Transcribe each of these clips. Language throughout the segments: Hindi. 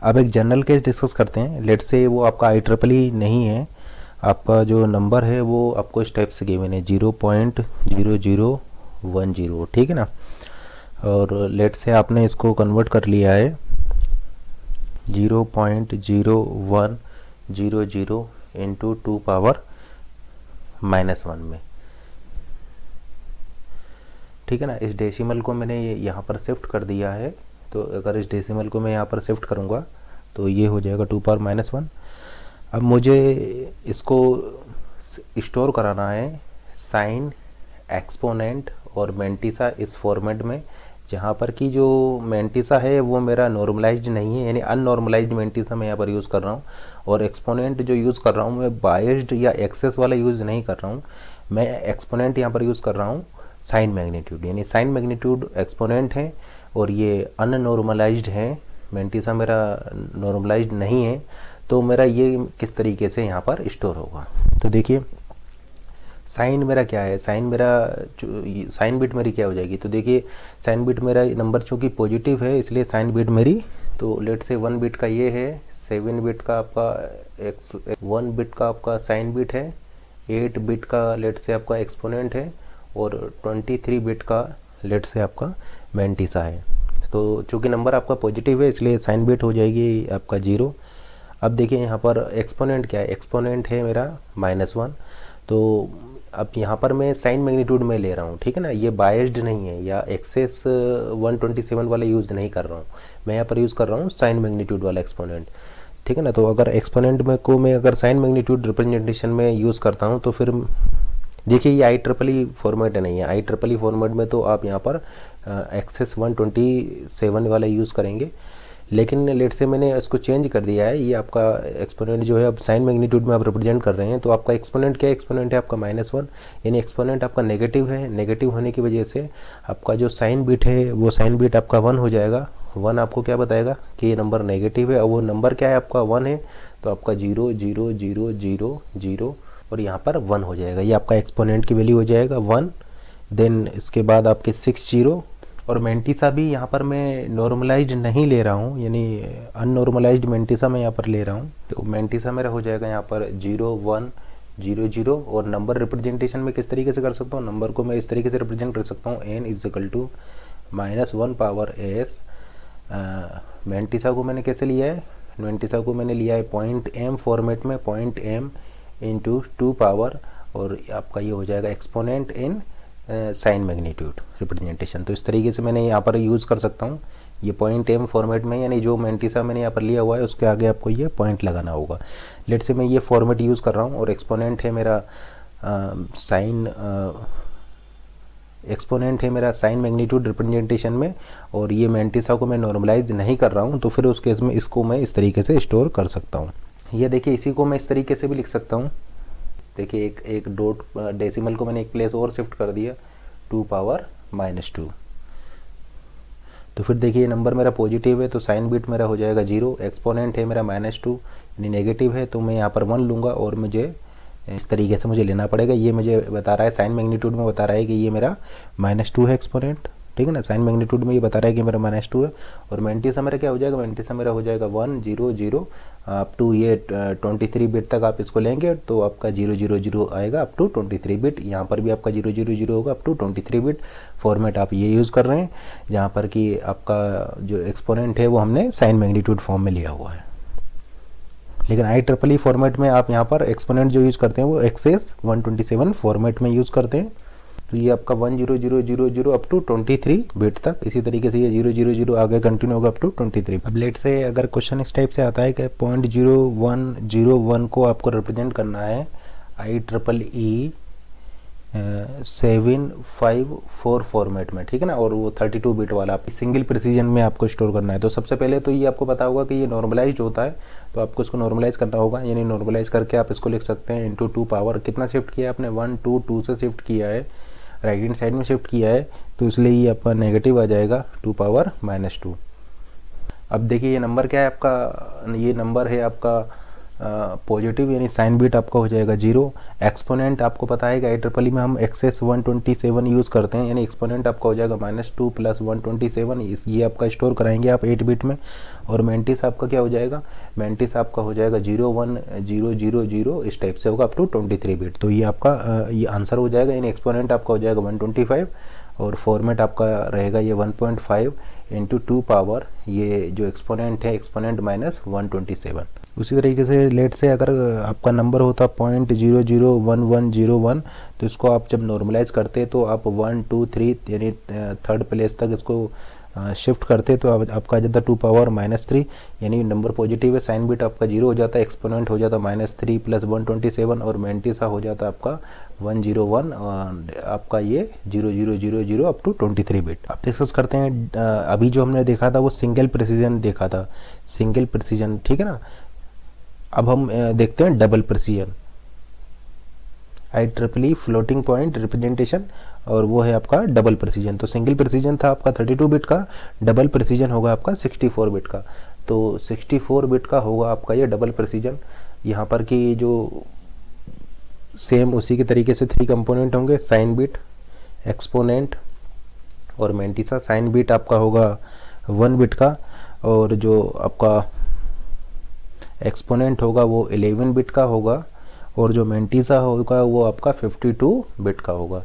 अब एक जनरल केस डिस्कस करते हैं। लेट से वो आपका आई ट्रिपल ई नहीं है, आपका जो नंबर है वो आपको इस टाइप से गिवन है 0.0010, ठीक है ना। और लेट से आपने इसको कन्वर्ट कर लिया है 0.0100 इंटू 2⁻⁻1 में, ठीक है ना। इस डेसिमल को मैंने यहाँ पर शिफ्ट कर दिया है, तो अगर इस डेसिमल को मैं यहाँ पर शिफ्ट करूँगा तो ये हो जाएगा 2⁻⁻1। अब मुझे इसको स्टोर कराना है साइन, एक्सपोनेंट और मेंटिसा इस फॉर्मेट में, जहाँ पर कि जो मेंटिसा है वो मेरा नॉर्मलाइज्ड नहीं है, यानी अननॉर्मलाइज्ड मेंटिसा मैं यहाँ पर यूज़ कर रहा हूँ। और एक्सपोनेंट जो यूज़ कर रहा हूँ मैं बायस्ड या एक्सेस वाला यूज़ नहीं कर रहा हूँ, मैं एक्सपोनेंट यहाँ पर यूज़ कर रहा हूँ साइन मैग्नीट्यूड, यानी साइन मैग्नीट्यूड एक्सपोनेंट है और ये अननॉर्मलाइज्ड है, मेंटिसा मेरा नॉर्मलाइज्ड नहीं है। तो मेरा ये किस तरीके से यहाँ पर स्टोर होगा, तो देखिए साइन मेरा क्या है, साइन बिट मेरी क्या हो जाएगी, तो देखिए साइन बिट मेरा नंबर चूँकि पॉजिटिव है इसलिए साइन बिट मेरी, तो लेट से 1 बिट का ये है, 7 बिट का आपका 1 बिट का आपका साइन बिट है, 8 बिट का लेट से आपका एक्सपोनेंट है और 23 बिट का लेट से आपका मेंटिसा है। तो चूँकि नंबर आपका पॉजिटिव है इसलिए साइन बिट हो जाएगी आपका 0। अब देखिए यहाँ पर एक्सपोनेंट क्या है, एक्सपोनेंट है मेरा -1, तो अब यहाँ पर मैं साइन मैग्नीट्यूड में ले रहा हूँ, ठीक है ना, ये बायस्ड नहीं है या एक्सेस 127 वाला यूज़ नहीं कर रहा हूँ, मैं यहाँ पर यूज़ कर रहा हूँ साइन मैग्नीट्यूड वाला एक्सपोनेंट, ठीक है ना। तो अगर एक्सपोनेंट में को मैं अगर साइन मैग्नीट्यूड रिप्रेजेंटेशन में यूज़ करता हूँ तो फिर देखिए ये आई ट्रिपल ई फॉर्मेट नहीं है, आई ट्रिपल ई फॉर्मेट में तो आप यहाँ पर एक्सेस 127 वाला यूज़ करेंगे, लेकिन लेट से मैंने इसको चेंज कर दिया है, ये आपका एक्सपोनेंट जो है अब साइन मैग्नीट्यूड में आप रिप्रेजेंट कर रहे हैं, तो आपका एक्सपोनेंट क्या है, एक्सपोनेंट है आपका -1, यानी एक्सपोनेंट आपका नेगेटिव है, नेगेटिव होने की वजह से आपका जो साइन बिट है वो साइन बिट आपका 1 हो जाएगा। 1 आपको क्या बताएगा कि ये नंबर नेगेटिव है और वो नंबर क्या है आपका 1 है, तो आपका 0 0 0 0 0 और यहाँ पर 1 हो जाएगा, ये आपका एक्सपोनेंट की वैल्यू हो जाएगा 1। देन इसके बाद आपके 6 0 और मेंटिसा भी यहाँ पर मैं नॉर्मलाइज्ड नहीं ले रहा हूँ, यानी अननॉर्मलाइज्ड मेंटिसा मैं यहाँ पर ले रहा हूँ, तो मेंटिसा मेरा हो जाएगा यहाँ पर 0 1 0 0। और नंबर रिप्रेजेंटेशन में किस तरीके से कर सकता हूँ, नंबर को मैं इस तरीके से रिप्रेजेंट कर सकता हूँ n = -1/s। मेंटिसा को मैंने कैसे लिया है, मेंटिसा को मैंने लिया है पॉइंट m फॉर्मेट में, पॉइंट m इंटू 2 पावर और आपका ये हो जाएगा exponent in sign magnitude representation. तो इस तरीके से मैंने यहाँ पर यूज़ कर सकता हूँ ये पॉइंट m फॉर्मेट में, यानी जो मेंटिसा मैंने यहाँ पर लिया हुआ है उसके आगे आपको ये पॉइंट लगाना होगा। लेट से मैं ये फॉर्मेट यूज़ कर रहा हूँ और एक्सपोनेंट है मेरा साइन, एक्सपोनेंट है मेरा साइन मैग्नीट्यूड रिप्रेजेंटेशन में, और ये मेंटिसा को मैं नॉर्मलाइज नहीं कर रहा हूँ, तो फिर उस केस में इसको मैं इस तरीके से स्टोर कर सकता हूँ। ये देखिए इसी को मैं इस तरीके से भी लिख सकता हूँ, देखिए एक डॉट डेसिमल को मैंने एक प्लेस और शिफ्ट कर दिया 2⁻⁻2। तो फिर देखिए नंबर मेरा पॉजिटिव है तो साइन बिट मेरा हो जाएगा 0, एक्सपोनेंट है मेरा -2 यानी नेगेटिव है, तो मैं यहाँ पर 1 लूँगा और मुझे इस तरीके से मुझे लेना पड़ेगा। ये मुझे बता रहा है साइन मैग्नीट्यूड में बता रहा है कि ये मेरा -2 है एक्सपोनेंट, ठीक है ना, साइन मैग्नीट्यूड में ये बता रहा है कि मेरा -2 है। और मेंटिसा मेरा क्या हो जाएगा, मेंटिसा मेरा हो जाएगा 1 0 0 अप टू ये 23 बिट तक आप इसको लेंगे तो आपका 0 0 0 आएगा अप टू 23 बिट, यहाँ पर भी आपका 0 0 0 होगा अप टू 23 बिट। फॉर्मेट आप ये यूज़ कर रहे हैं जहाँ पर कि आपका जो एक्सपोनेंट है वो हमने साइन मैग्नीट्यूड फॉर्म में लिया हुआ है। लेकिन आई ट्रिपल ई फॉर्मेट में आप यहाँ पर एक्सपोनेंट जो यूज़ करते हैं वो एक्सेस 127 फॉर्मेट में यूज़ करते हैं, तो ये आपका 1 0 0 0 0 अप टू 23 बिट तक, इसी तरीके से ये 0 0 0 आगे कंटिन्यू होगा अप टू 23। अब लेट से अगर क्वेश्चन इस टाइप से आता है कि 0.0101 को आपको रिप्रेजेंट करना है आई ट्रिपल ई 754 फॉर्मेट में, ठीक है ना, और वो 32 बिट वाला सिंगल प्रिसीजन में आपको स्टोर करना है। तो सबसे पहले तो ये आपको पता होगा कि ये नॉर्मलाइज होता है, तो आपको इसको नॉर्मलाइज करना होगा, यानी नॉर्मलाइज करके आप इसको लिख सकते हैं इंटू 2 पावर, कितना शिफ्ट किया आपने 1 2 2 से शिफ्ट किया है, राइट हैंड साइड में शिफ्ट किया है, तो इसलिए ये आपका नेगेटिव आ जाएगा 2⁻⁻2। अब देखिए ये नंबर क्या है आपका, ये नंबर है आपका पॉजिटिव यानी साइन बिट आपका हो जाएगा 0। एक्सपोनेंट आपको पता है कि IEEE में हम एक्सेस 127 यूज़ करते हैं, यानी एक्सपोनेंट आपका हो जाएगा -2 + 127, ये आपका स्टोर कराएंगे आप 8 बिट में। और मेंटिस आपका क्या हो जाएगा, मेंटिस आपका हो जाएगा 0 1 0 0 0 इस टाइप से होगा अप टू 23 बिट। तो ये आपका ये आंसर हो जाएगा, यानी एक्सपोनेंट आपका हो जाएगा 125 और फॉर्मेट आपका रहेगा ये 1.5 × 2 पावर, ये जो एक्सपोनेंट है एक्सपोनेंट -127। उसी तरीके से लेट से अगर आपका नंबर होता 0.001101, तो इसको आप जब नॉर्मलाइज करते तो आप 1 2 3 यानी थर्ड प्लेस तक इसको शिफ्ट करते तो आपका आ जाता 2 पावर -3, यानी नंबर पॉजिटिव है, साइन बिट आपका 0 हो जाता है, एक्सपोनेंट हो जाता -3 + 127 और मेंटिसा हो जाता आपका 101 आपका ये 0000 अप टू 23 बिट। अब डिस्कस करते हैं अभी जो हमने देखा था वो सिंगल प्रिसीजन देखा था, सिंगल प्रिसीजन, ठीक है ना। अब हम देखते हैं double precision, IEEE floating point representation, और वो है आपका डबल प्रिसीजन। तो सिंगल प्रिसीजन था आपका 32 बिट का, डबल प्रिसीजन होगा आपका 64 बिट का। तो 64 बिट का होगा आपका ये डबल प्रिसीजन। यहाँ पर कि जो सेम उसी के तरीके से 3 कंपोनेंट होंगे, साइन बिट, एक्सपोनेंट और मेंटिसा। साइन बिट आपका होगा 1 बिट का और जो आपका एक्सपोनेंट होगा वो 11 बिट का होगा और जो मेंटिसा होगा वो आपका 52 बिट का होगा।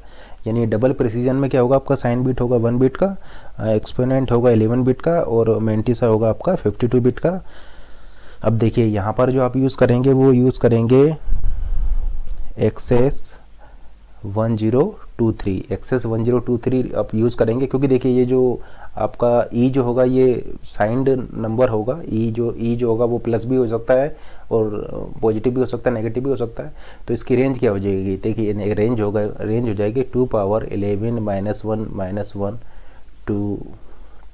यानी डबल प्रिसीजन में क्या होगा, आपका साइन बिट होगा 1 बिट का, एक्सपोनेंट होगा 11 बिट का और मेंटिसा होगा आपका 52 बिट का। अब देखिए यहाँ पर जो आप यूज़ करेंगे वो यूज़ करेंगे एक्सेस 1023, एक्सेस 1023 आप यूज़ करेंगे, क्योंकि देखिए ये जो आपका ई जो होगा ये साइंड नंबर होगा, ई जो होगा वो प्लस भी हो सकता है और पॉजिटिव भी हो सकता है, नेगेटिव भी हो सकता है। तो इसकी रेंज क्या हो जाएगी, देखिए रेंज हो जाएगी 2 पावर 11 -1 -1 टू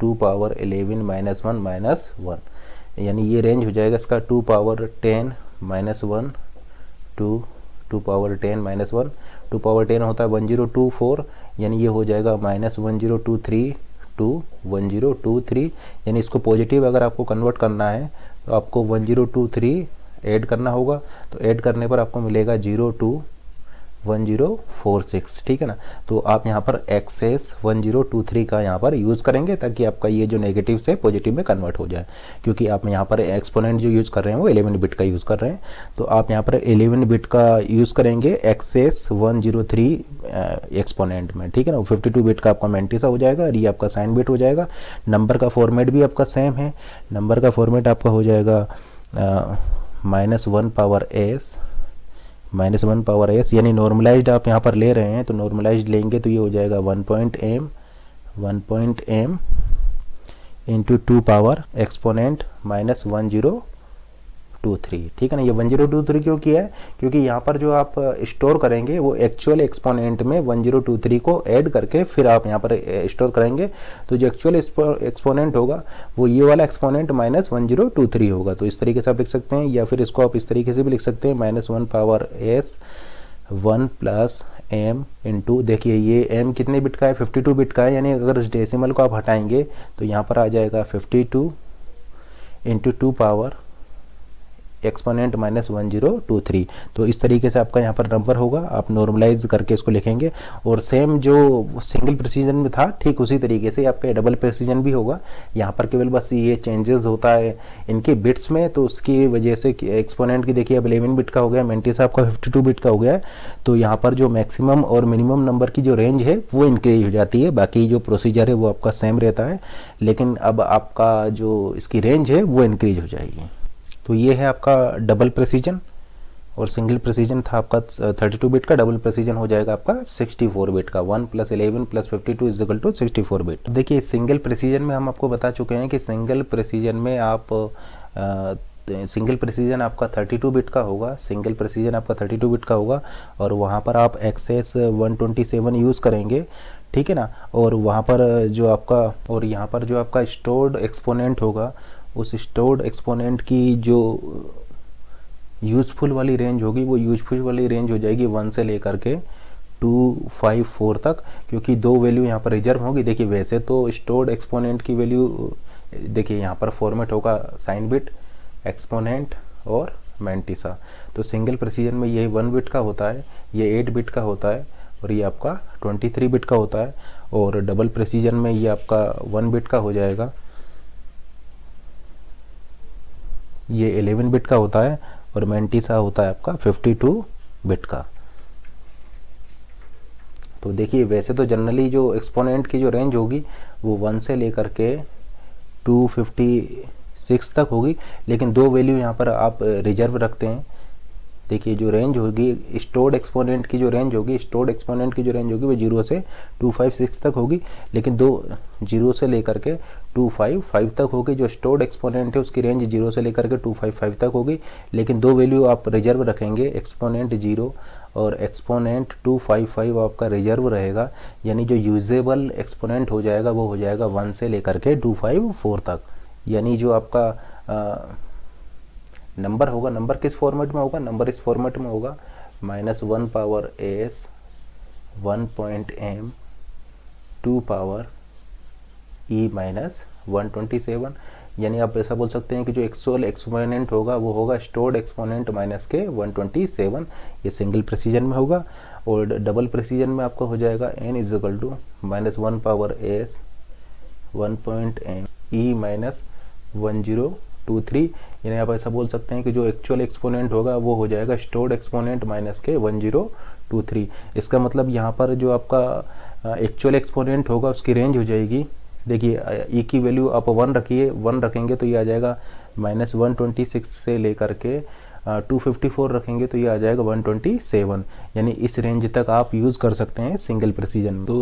2 पावर 11 -1 -1, यानी ये रेंज हो जाएगा इसका 2 पावर 10 -1 टू 2 पावर 10 -1। 2 पावर 10 होता है 1024, यानी ये हो जाएगा -1023 टू 1023, यानी इसको पॉजिटिव अगर आपको कन्वर्ट करना है तो आपको 1023 ऐड करना होगा। तो ऐड करने पर आपको मिलेगा 021046, ठीक है ना। तो आप यहाँ पर एक्सेस 1023 का यहाँ पर यूज़ करेंगे ताकि आपका ये जो नेगेटिव से पॉजिटिव में कन्वर्ट हो जाए, क्योंकि आप यहाँ पर एक्सपोनेंट जो यूज़ कर रहे हैं वो 11 बिट का यूज़ कर रहे हैं। तो आप यहाँ पर 11 बिट का यूज़ करेंगे एक्सेस 103 एक्सपोनेंट में, ठीक है ना। 52 बिट का आपका मेंटिसा हो जाएगा और ये आपका साइन बिट हो जाएगा। नंबर का फॉर्मेट भी आपका सेम है, नंबर का फॉर्मेट आपका हो जाएगा -1 पावर s, यानी नॉर्मलाइज्ड आप यहाँ पर ले रहे हैं तो नॉर्मलाइज्ड लेंगे तो ये हो जाएगा 1.m इंटू 2 पावर एक्सपोनेंट -1023, ठीक है ना। ये 1023 क्यों किया है, क्योंकि यहाँ पर जो आप स्टोर करेंगे वो एक्चुअल एक्सपोनेंट में 1023 को ऐड करके फिर आप यहाँ पर स्टोर करेंगे। तो जो एक्चुअल एक्सपोनेंट होगा वो ये वाला एक्सपोनेंट -1023 होगा। तो इस तरीके से आप लिख सकते हैं, या फिर इसको आप इस तरीके से भी लिख सकते हैं -1 पावर s 1 + m इंटू, देखिए ये m कितने बिट का है, 52 बिट का है, यानी अगर इस डेसिमल को आप हटाएंगे तो यहाँ पर आ जाएगा 52 इंटू 2 पावर एक्सपोनेंट -1023। तो इस तरीके से आपका यहाँ पर नंबर होगा, आप नॉर्मलाइज करके इसको लिखेंगे। और सेम जो सिंगल प्रिसीजन में था ठीक उसी तरीके से आपका डबल प्रिसीजन भी होगा। यहाँ पर केवल बस ये चेंजेस होता है इनके बिट्स में, तो उसकी वजह से एक्सपोनेंट की देखिए अब 11 बिट का हो गया, मेंटिसा आपका 52 बिट का हो गया है। तो यहाँ पर जो मैक्सिमम और मिनिमम नंबर की जो रेंज है वो इंक्रीज हो जाती है, बाकी जो प्रोसीजर है वो आपका सेम रहता है, लेकिन अब आपका जो इसकी रेंज है वो इंक्रीज हो जाएगी। तो ये है आपका डबल प्रिसीजन, और सिंगल प्रिसीजन था आपका 32 बिट का, डबल प्रिसीजन हो जाएगा आपका 64 बिट का। 1 + 11 + 52 = 64 बिट। देखिए सिंगल प्रिसीजन में हम आपको बता चुके हैं कि सिंगल प्रिसीजन में आप सिंगल प्रिसीजन आपका 32 बिट का होगा, सिंगल प्रिसीजन आपका 32 बिट का होगा, और वहाँ पर आप एक्सेस 127 यूज़ करेंगे, ठीक है ना। और वहाँ पर जो आपका और यहाँ पर जो आपका स्टोर्ड एक्सपोनेंट होगा, उस स्टोर्ड एक्सपोनेंट की जो यूज़फुल वाली रेंज होगी वो यूज़फुल वाली रेंज हो जाएगी 1 से लेकर के 254 तक, क्योंकि 2 वैल्यू यहाँ पर रिजर्व होगी। देखिए वैसे तो स्टोर्ड एक्सपोनेंट की वैल्यू देखिए यहाँ पर फॉर्मेट होगा साइन बिट, एक्सपोनेंट और मैंटिसा। तो सिंगल प्रिसीजन में ये 1 बिट का होता है, ये 8 बिट का होता है और ये आपका 23 बिट का होता है। और डबल प्रिसीजन में ये आपका 1 बिट का हो जाएगा, ये 11 बिट का होता है और मैंटिसा होता है आपका 52 बिट का। तो देखिए वैसे तो जनरली जो एक्सपोनेंट की जो रेंज होगी वो 1 से लेकर के 256 तक होगी, लेकिन दो वैल्यू यहाँ पर आप रिजर्व रखते हैं। देखिए जो रेंज होगी स्टोर्ड एक्सपोनेंट की जो रेंज होगी, वो 0 से 256 तक होगी, लेकिन दो 0 से लेकर के 255 तक होगी। जो स्टोर्ड एक्सपोनेंट है उसकी रेंज 0 से लेकर के 255 तक होगी, लेकिन दो वैल्यू आप रिजर्व रखेंगे, एक्सपोनेंट 0 और एक्सपोनेंट 255 आपका रिजर्व रहेगा। यानी जो यूजेबल एक्सपोनेंट हो जाएगा वो हो जाएगा 1 से लेकर के 254 तक। यानी जो आपका नंबर होगा, नंबर किस फॉर्मेट में होगा, नंबर इस फॉर्मेट में होगा -1 power s 1.m 2 power e minus 127। यानी आप ऐसा बोल सकते हैं कि जो एक्चुअल एक्सपोनेंट होगा वो होगा स्टोर्ड एक्सपोनेंट माइनस के 127। ये सिंगल प्रिसीजन में होगा। और डबल प्रिसीजन में आपका हो जाएगा n is equal to -1 power s 1.m e minus 1023। यानी आप ऐसा बोल सकते हैं कि जो एक्चुअल एक्सपोनेंट होगा वो हो जाएगा स्टोर्ड एक्सपोनेंट माइनस के 1023। इसका मतलब यहाँ पर जो आपका एक्चुअल एक्सपोनेंट होगा उसकी रेंज हो जाएगी, देखिए e की वैल्यू आप 1 रखिए, 1 रखेंगे तो ये आ जाएगा -126 से लेकर के 254 रखेंगे तो ये आ जाएगा 127। यानी इस रेंज तक आप यूज़ कर सकते हैं सिंगल प्रिसीजन। तो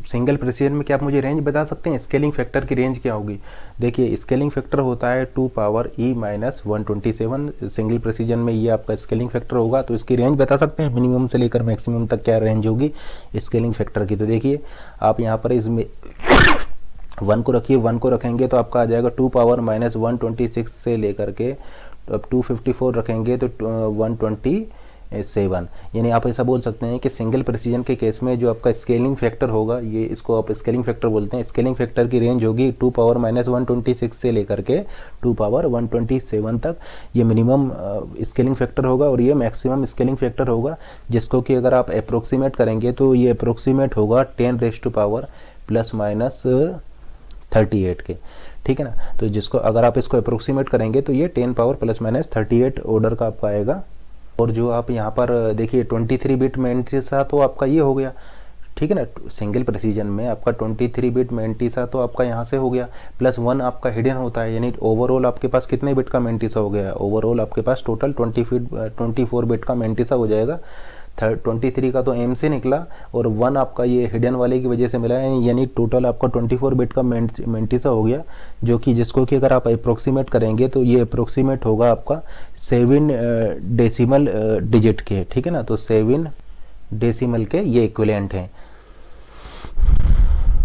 सिंगल प्रिसीजन में क्या आप मुझे रेंज बता सकते हैं, स्केलिंग फैक्टर की रेंज क्या होगी? देखिए स्केलिंग फैक्टर होता है 2 power e minus 127। Single precision में ये आपका स्केलिंग फैक्टर होगा। तो इसकी रेंज बता सकते हैं मिनिमम से लेकर मैक्सिमम तक क्या रेंज होगी स्केलिंग फैक्टर की? तो देखिए आप यहाँ पर इसमें 1 को रखिए, 1 को रखेंगे तो आपका आ जाएगा 2 पावर माइनस 126 से लेकर के अब 254 रखेंगे तो 127। यानी आप ऐसा बोल सकते हैं कि सिंगल प्रिसीजन के केस में जो आपका स्केलिंग फैक्टर होगा, ये इसको आप स्केलिंग फैक्टर बोलते हैं, स्केलिंग फैक्टर की रेंज होगी 2 पावर माइनस 126 से लेकर के 2 पावर 127 तक। ये मिनिमम स्केलिंग फैक्टर होगा और ये मैक्सिमम स्केलिंग फैक्टर होगा, जिसको कि अगर आप अप्रोक्सीमेट करेंगे तो ये अप्रोक्सीमेट होगा 10⁻⁻ +-38 के, ठीक है ना। तो जिसको अगर आप इसको अप्रोक्सीमेट करेंगे तो ये 10 पावर +-38 ऑर्डर का आपका आएगा। और जो आप यहाँ पर देखिए 23 बिट मैंटिसा तो आपका ये हो गया, ठीक है ना। सिंगल प्रिसीजन में आपका 23 बिट मैंटिसा तो आपका यहाँ से हो गया, +1 आपका हिडन होता है। यानी ओवरऑल आपके पास कितने बिट का मैंटिसा हो गया? ओवरऑल आपके पास टोटल 24 बिट का मैंटिसा हो जाएगा। 23 का तो एम से निकला और 1 आपका ये हिडन वाले की वजह से मिला है, यानी टोटल आपका 24 बिट का मैंटिसा हो गया, जो कि जिसको कि अगर आप अप्रोक्सीमेट करेंगे तो ये अप्रोक्सीमेट होगा आपका 7 डेसिमल डिजिट के, ठीक है ना। तो 7 डेसिमल के ये इक्विवेलेंट हैं।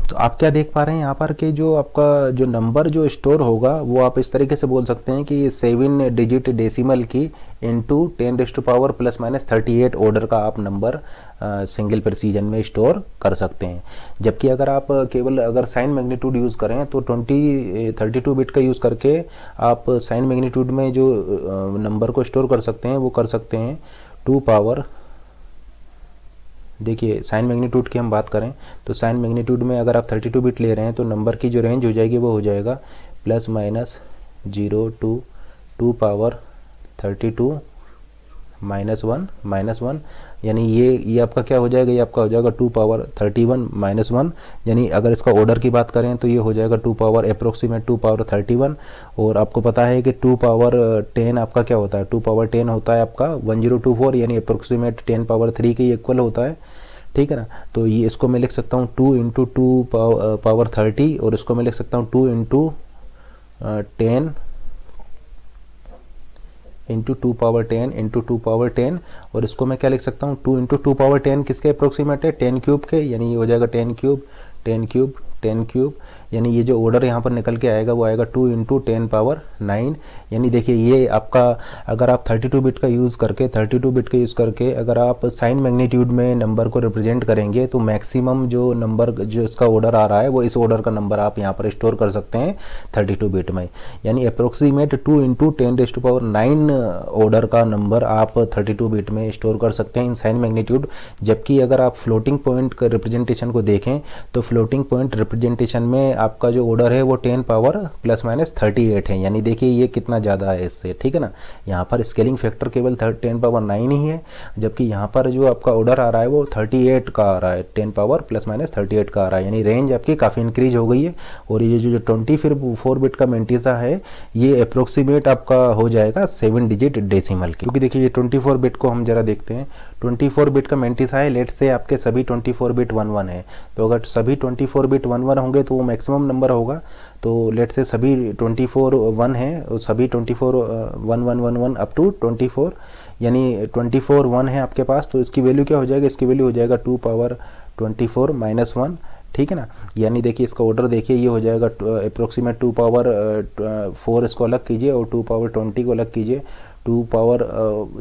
तो आप क्या देख पा रहे हैं यहाँ पर कि जो आपका जो नंबर जो स्टोर होगा वो आप इस तरीके से बोल सकते हैं कि 7 डिजिट डेसिमल की इंटू 10⁻⁻ +-38 ऑर्डर का आप नंबर सिंगल प्रिसीजन में स्टोर कर सकते हैं। जबकि अगर आप केवल अगर साइन मैग्नीट्यूड यूज़ करें तो 32 बिट का यूज़ करके आप साइन मैग्नीट्यूड में जो नंबर को स्टोर कर सकते हैं वो कर सकते हैं 2 पावर, देखिए साइन मैग्नीट्यूड की हम बात करें तो साइन मैग्नीट्यूड में अगर आप 32 बिट ले रहे हैं तो नंबर की जो रेंज हो जाएगी वो हो जाएगा +-0 to 2 पावर 32 -1 यानी ये आपका क्या हो जाएगा, ये आपका हो जाएगा 2 पावर 31 -1। यानी अगर इसका ऑर्डर की बात करें तो ये हो जाएगा 2 पावर अप्रोक्सीमेट 2 पावर 31। और आपको पता है कि 2 पावर 10 आपका क्या होता है, 2 पावर 10 होता है आपका 1024, यानी अप्रोक्सीमेट 10 पावर 3 के इक्वल होता है, ठीक है ना। तो ये इसको मैं लिख सकता हूँ 2 × 2 पावर 30 और इसको मैं लिख सकता हूँ 2 × 10 × 2 पावर 10 × 2 पावर 10 और इसको मैं क्या लिख सकता हूँ 2 × 2 पावर 10 किसके अप्रोक्सीमेट है, 10 क्यूब के, यानी ये हो जाएगा 10 क्यूब 10 क्यूब, यानी ये जो ऑर्डर यहाँ पर निकल के आएगा वो आएगा 2 इंटू 10 पावर 9। यानी देखिए ये आपका, अगर आप 32 बिट का यूज़ करके अगर आप साइन मैग्नीट्यूड में नंबर को रिप्रेजेंट करेंगे तो मैक्सिमम जो नंबर जो इसका ऑर्डर आ रहा है वो इस ऑर्डर का नंबर आप यहाँ पर स्टोर कर सकते हैं 32 बिट में। यानी अप्रोक्सीमेट 2 इंटू 10⁹ ऑर्डर का नंबर आप 32 बिट में स्टोर कर सकते हैं इन साइन मैग्नीट्यूड। जबकि अगर आप फ्लोटिंग पॉइंट का रिप्रेजेंटेशन को देखें तो फ्लोटिंग पॉइंट रिप्रेजेंटेशन में आपका जो ऑर्डर है वो 10 पावर ±38 है। यानी देखिए ये कितना ज़्यादा है इससे, ठीक है ना। यहाँ पर स्केलिंग फैक्टर केवल 10 पावर 9 ही है, जबकि यहाँ पर जो आपका ऑर्डर आ रहा है वो 38 का आ रहा है, 10 पावर ±38 का आ रहा है। यानी रेंज आपकी काफ़ी इंक्रीज हो गई है। और ये जो 24 बिट का मेंटिसा है ये अप्रोक्सीमेट आपका हो जाएगा 7 डिजिट डेसिमल की। क्योंकि देखिए ये 24 बिट को हम जरा देखते हैं, 24 बिट का मेंटिसा है, लेट से आपके सभी 24 बिट 1 है। तो अगर सभी 24 बिट 1 होंगे तो वो मैक्सिमम नंबर होगा। तो लेट से सभी 24 1 है और सभी 24 1 अप टू 24, यानी 24 1 है आपके पास, तो इसकी वैल्यू क्या हो जाएगा, इसकी वैल्यू हो जाएगा 2 पावर 24 -1, ठीक है ना। यानी देखिए इसका ऑर्डर देखिए ये हो जाएगा अप्रोक्सीमेट 2 पावर 4 इसको अलग कीजिए और 2 पावर 20 को अलग कीजिए। 2 पावर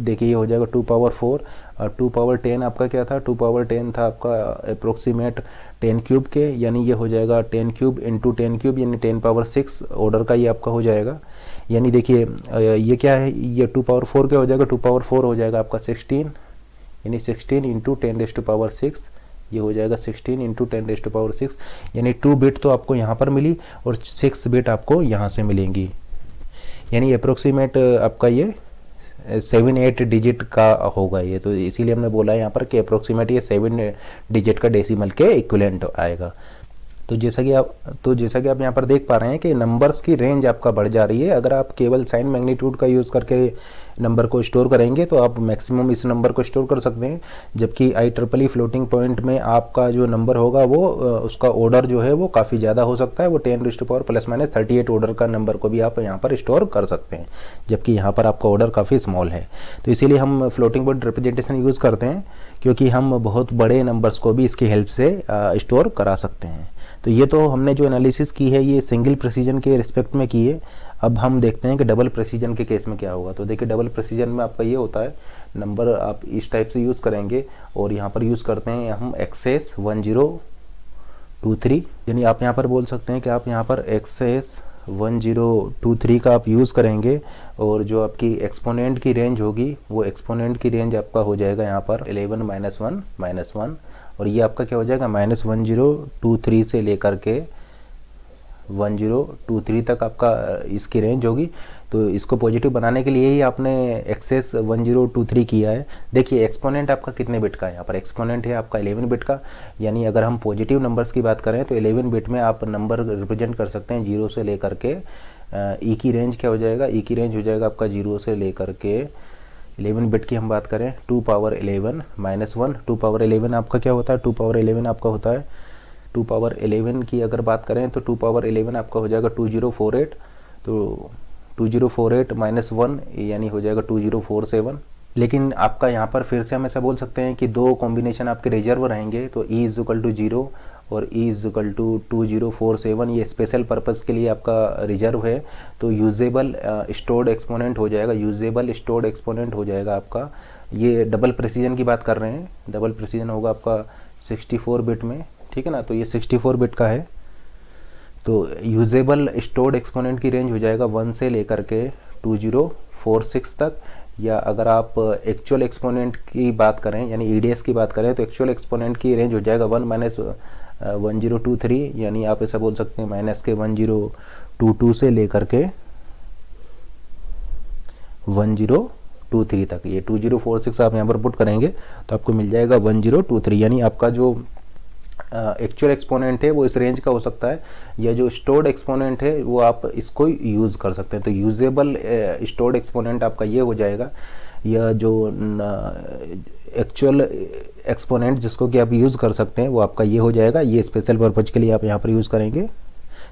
देखिए ये हो जाएगा 2 पावर 4 और 2 पावर 10 आपका क्या था, 2 पावर 10 था आपका अप्रोक्सीमेट 10 क्यूब के, यानी ये हो जाएगा 10 क्यूब इंटू 10 क्यूब यानी 10 पावर 6 ऑर्डर का ये आपका हो जाएगा। यानी देखिए ये क्या है, ये 2 पावर 4 क्या हो जाएगा, 2 पावर 4 हो जाएगा आपका 16, यानी 16 इंटू 10⁻6 ये हो जाएगा 16 इंटू 10⁻6, यानी 2 बिट तो आपको यहाँ पर मिली और 6 बिट आपको यहाँ से मिलेंगी। यानी अप्रोक्सीमेट आपका ये 7-8 डिजिट का होगा ये, तो इसीलिए हमने बोला है यहाँ पर कि अप्रोक्सीमेट ये 7 डिजिट का डेसिमल के इक्विवेलेंट आएगा। तो जैसा कि आप यहाँ पर देख पा रहे हैं कि नंबर्स की रेंज आपका बढ़ जा रही है। अगर आप केवल साइन मैग्नीट्यूड का यूज़ करके नंबर को स्टोर करेंगे तो आप मैक्सिमम इस नंबर को स्टोर कर सकते हैं, जबकि IEEE फ्लोटिंग पॉइंट में आपका जो नंबर होगा वो उसका ऑर्डर जो है वो काफ़ी ज़्यादा हो सकता है, वो 10⁻⁻ ±38 ऑर्डर का नंबर को भी आप यहाँ पर स्टोर कर सकते हैं, जबकि यहाँ पर आपका ऑर्डर काफ़ी स्मॉल है। तो इसीलिए हम फ्लोटिंग पॉइंट रिप्रेजेंटेशन यूज़ करते हैं, क्योंकि हम बहुत बड़े नंबर्स को भी इसकी हेल्प से स्टोर करा सकते हैं। तो ये तो हमने जो एनालिसिस की है ये सिंगल प्रेसिजन के रिस्पेक्ट में की है। अब हम देखते हैं कि डबल प्रेसिजन के केस में क्या होगा। तो देखिए डबल प्रेसिजन में आपका ये होता है, नंबर आप इस टाइप से यूज़ करेंगे और यहाँ पर यूज़ करते हैं हम XS 1023, यानी आप यहाँ पर बोल सकते हैं कि आप यहाँ पर XS 1023 का आप यूज़ करेंगे और जो आपकी एक्सपोनेंट की रेंज होगी वो एक्सपोनेंट की रेंज आपका हो जाएगा यहाँ पर 11 -1 -1, और ये आपका क्या हो जाएगा -1023 से लेकर के 1023 तक आपका इसकी रेंज होगी। तो इसको पॉजिटिव बनाने के लिए ही आपने XS 1023 किया है। देखिए एक्सपोनेंट आपका कितने बिट का है, यहाँ पर एक्सपोनेंट है आपका 11 बिट का, यानी अगर हम पॉजिटिव नंबर्स की बात करें तो 11 बिट में आप नंबर रिप्रेजेंट कर सकते हैं 0 से लेकर के ई की रेंज क्या हो जाएगा, ई की रेंज हो जाएगा आपका 0 से लेकर के 11 बिट की हम बात करें 2 पावर 11 -1। 2 पावर 11 आपका क्या होता है, 2 पावर 11 आपका होता है 2 पावर 11 की अगर बात करें तो 2 पावर 11 आपका हो जाएगा 2048, तो 2048 -1 यानी हो जाएगा 2047। लेकिन आपका यहाँ पर फिर से हम ऐसा बोल सकते हैं कि दो कॉम्बिनेशन आपके रिजर्व रहेंगे, तो E = 0 और E = 2047 ये स्पेशल पर्पस के लिए आपका रिजर्व है। तो यूजेबल स्टोर्ड एक्सपोनेंट हो जाएगा, यूजेबल स्टोर्ड एक्सपोनेंट हो जाएगा आपका। ये डबल प्रेसिजन की बात कर रहे हैं, डबल प्रेसिजन होगा आपका 64 बिट में, ठीक है ना। तो ये 64 बिट का है, तो यूजेबल स्टोर्ड एक्सपोनेंट की रेंज हो जाएगा 1 से लेकर के 2046 तक। या अगर आप एक्चुअल एक्सपोनेंट की बात करें यानी EDS की बात करें तो एक्चुअल एक्सपोनेंट की रेंज हो जाएगा 1 - 1023, यानी आप ऐसा बोल सकते हैं -1022 से लेकर के 1023 तक। ये 2046 आप यहाँ पर पुट करेंगे तो आपको मिल जाएगा 1023, यानी आपका जो एक्चुअल एक्सपोनेंट है वो इस रेंज का हो सकता है, या जो स्टोर्ड एक्सपोनेंट है वो आप इसको यूज़ कर सकते हैं। तो यूजेबल स्टोर्ड एक्सपोनेंट आपका ये हो जाएगा, या जो एक्चुअल एक्सपोनेंट जिसको कि आप यूज़ कर सकते हैं वो आपका ये हो जाएगा। ये स्पेशल पर्पज के लिए आप यहाँ पर यूज़ करेंगे।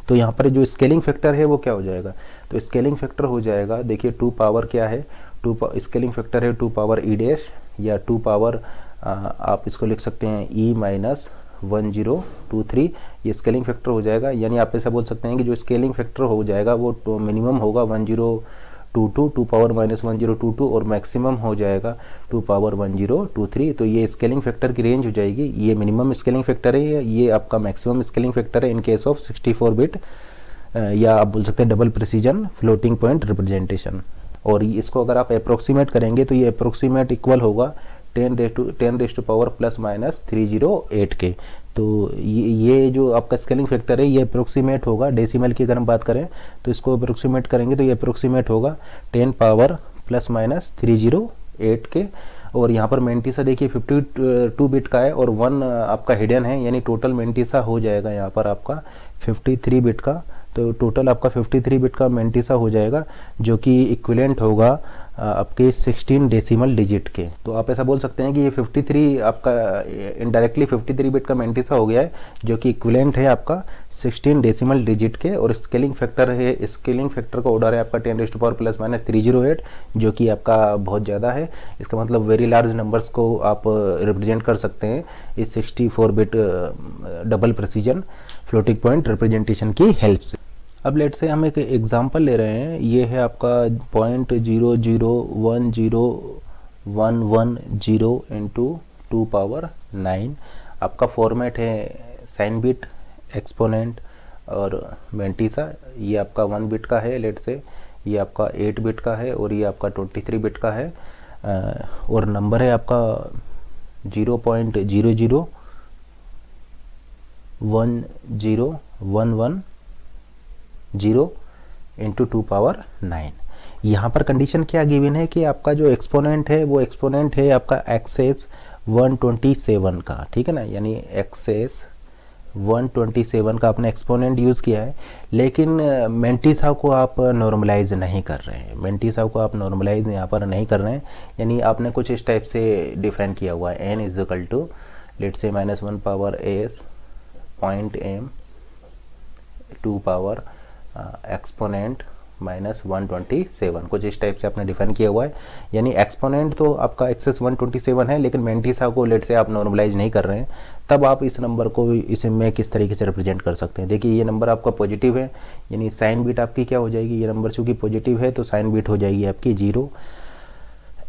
तो यहाँ पर जो स्केलिंग फैक्टर है वो क्या हो जाएगा, तो स्केलिंग फैक्टर हो जाएगा, देखिए 2 पावर क्या है, स्केलिंग फैक्टर है 2 पावर E डैश, या 2 पावर आप इसको लिख सकते हैं E - 1023 ये स्केलिंग फैक्टर हो जाएगा। यानी आप ऐसा बोल सकते हैं कि जो स्केलिंग फैक्टर हो जाएगा वो मिनिमम होगा 1022 टू पावर माइनस 1022 और मैक्सिमम हो जाएगा 2 पावर 1023। तो ये स्केलिंग फैक्टर की रेंज हो जाएगी। ये मिनिमम स्केलिंग फैक्टर है, ये आपका मैक्सिमम स्केलिंग फैक्टर है इन केस ऑफ 64 बिट या आप बोल सकते हैं double precision floating point representation. और इसको अगर आप अप्रोक्सीमेट करेंगे तो ये अप्रोक्सीमेट इक्वल होगा 10 raise to power plus minus 308 के। तो ये जो आपका स्केलिंग फैक्टर है ये अप्रोक्सीमेट होगा। डेसिमल की अगर हम बात करें तो इसको अप्रोक्सीमेट करेंगे तो ये अप्रोक्सीमेट होगा 10 पावर प्लस माइनस 308 के। और यहाँ पर मेंटिसा देखिए 52 बिट का है और 1 आपका हिडन है, यानी टोटल मेंटिसा हो जाएगा यहाँ पर आपका 53 बिट का। तो टोटल आपका 53 बिट का मेंटिसा हो जाएगा जो कि इक्विवेलेंट होगा आपके 16 डेसिमल डिजिट के। तो आप ऐसा बोल सकते हैं कि ये 53 आपका इनडायरेक्टली 53 बिट का मेंटिसा हो गया है जो कि इक्विवेलेंट है आपका 16 डेसिमल डिजिट के। और स्केलिंग फैक्टर है, स्केलिंग फैक्टर का ऑर्डर है आपका 10 raise to power plus minus 308 जो कि आपका बहुत ज़्यादा है। इसका मतलब वेरी लार्ज नंबर्स को आप रिप्रेजेंट कर सकते हैं इस 64 bit double precision floating point representation की हेल्प से। अब लेट से हम एक एग्जांपल ले रहे हैं। ये है आपका 0.00101110 इंटू 2 पावर 9। आपका फॉर्मेट है साइन बिट, एक्सपोनेंट और मेंटिसा। ये आपका 1 बिट का है लेट से, ये आपका 8 बिट का है और ये आपका 23 बिट का है। और नंबर है आपका 0.00101110 इंटू 2 पावर 9। यहाँ पर कंडीशन क्या गिवन है कि आपका जो एक्सपोनेंट है वो एक्सपोनेंट है आपका एक्सेस 127 का, ठीक है ना। यानी एक्सेस 127 का आपने एक्सपोनेंट यूज़ किया है, लेकिन मेंटिसा को आप नॉर्मलाइज नहीं कर रहे हैं। मेंटिसा को आप नॉर्मलाइज यहाँ पर नहीं कर रहे हैं, यानी आपने कुछ इस टाइप से डिफाइन किया हुआ है n इज इक्वल टू लेट से -1 power s point m 2 power exponent minus 127, कुछ इस टाइप से आपने डिफाइन किया हुआ है। यानी एक्सपोनेंट तो आपका एक्सेस 127 है, लेकिन मेंटिसा को लेट से आप नॉर्मलाइज नहीं कर रहे हैं। तब आप इस नंबर को इसमें किस तरीके से रिप्रेजेंट कर सकते हैं। देखिए ये नंबर आपका पॉजिटिव है, यानी साइन बीट आपकी क्या हो जाएगी, ये नंबर चूँकि पॉजिटिव है तो साइन बीट हो जाएगी आपकी 0।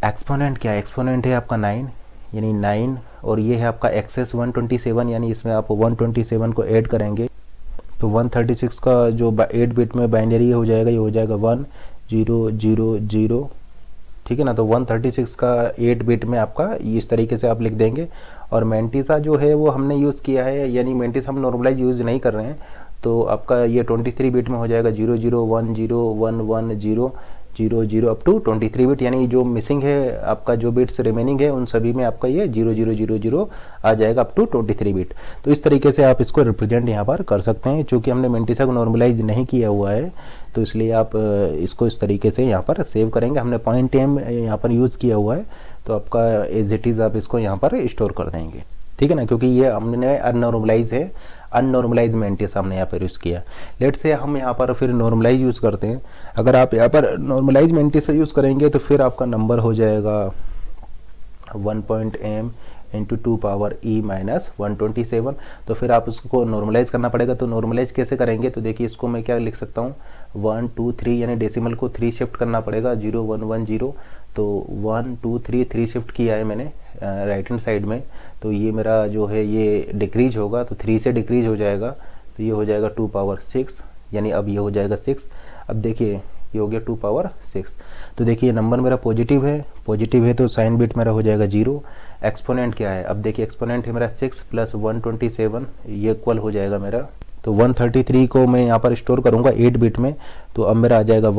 एक्सपोनेंट क्या है, एक्सपोनेंट है आपका 9, यानी 9 और ये है आपका एक्सेस 127, यानी इसमें आप 127 को ऐड करेंगे तो 136 का जो 8 बिट में बाइनरी हो जाएगा, ये हो जाएगा 1000, ठीक है ना। तो 136 का 8 बिट में आपका इस तरीके से आप लिख देंगे। और मेंटिसा जो है वो हमने यूज़ किया है, यानी मेंटिसा हम नॉर्मलाइज यूज़ नहीं कर रहे हैं, तो आपका ये 23 बिट में हो जाएगा 00101110 अप टू 23 बिट, यानी जो मिसिंग है आपका जो बिट्स रिमेनिंग है उन सभी में आपका ये 0000 आ जाएगा अप टू 23 बिट। तो इस तरीके से आप इसको रिप्रेजेंट यहाँ पर कर सकते हैं। चूँकि हमने मेंटिसा को नॉर्मलाइज नहीं किया हुआ है तो इसलिए आप इसको इस तरीके से यहाँ पर सेव करेंगे। हमने पॉइंट m यहाँ पर यूज़ किया हुआ है, तो आपका एज इट इज़ आप इसको यहाँ पर स्टोर कर देंगे, ठीक है ना, क्योंकि ये हमने अननॉर्मलाइज है, अननॉर्मलाइज मेंटिसा हमने यहाँ पर यूज़ किया। लेट से हम यहाँ पर फिर नॉर्मलाइज यूज़ करते हैं। अगर आप यहाँ पर नॉर्मलाइज मेंटिसा यूज़ करेंगे तो फिर आपका नंबर हो जाएगा 1.m into 2 power e minus 127। तो फिर आप उसको नॉर्मलाइज करना पड़ेगा। तो नॉर्मलाइज कैसे करेंगे, तो देखिए इसको मैं क्या लिख सकता हूँ 1 2 3, यानी डेसिमल को 3 शिफ्ट करना पड़ेगा 0 1 1 0। तो 1 2 3 शिफ्ट किया है मैंने राइट हैंड साइड में, तो ये मेरा जो है ये डिक्रीज होगा, तो 3 से डिक्रीज हो जाएगा, तो ये हो जाएगा 2 पावर 6, यानी अब ये हो जाएगा 6। अब देखिए ये हो गया 2 पावर 6। तो देखिए नंबर मेरा पॉजिटिव है तो साइन बिट मेरा हो जाएगा 0। एक्सपोनेंट क्या है, अब देखिए एक्सपोनेंट है मेरा 6 प्लस 127, ये इक्वल हो जाएगा मेरा, तो 133 को मैं यहाँ पर स्टोर करूँगा 8 बिट में, तो अब मेरा आ जाएगा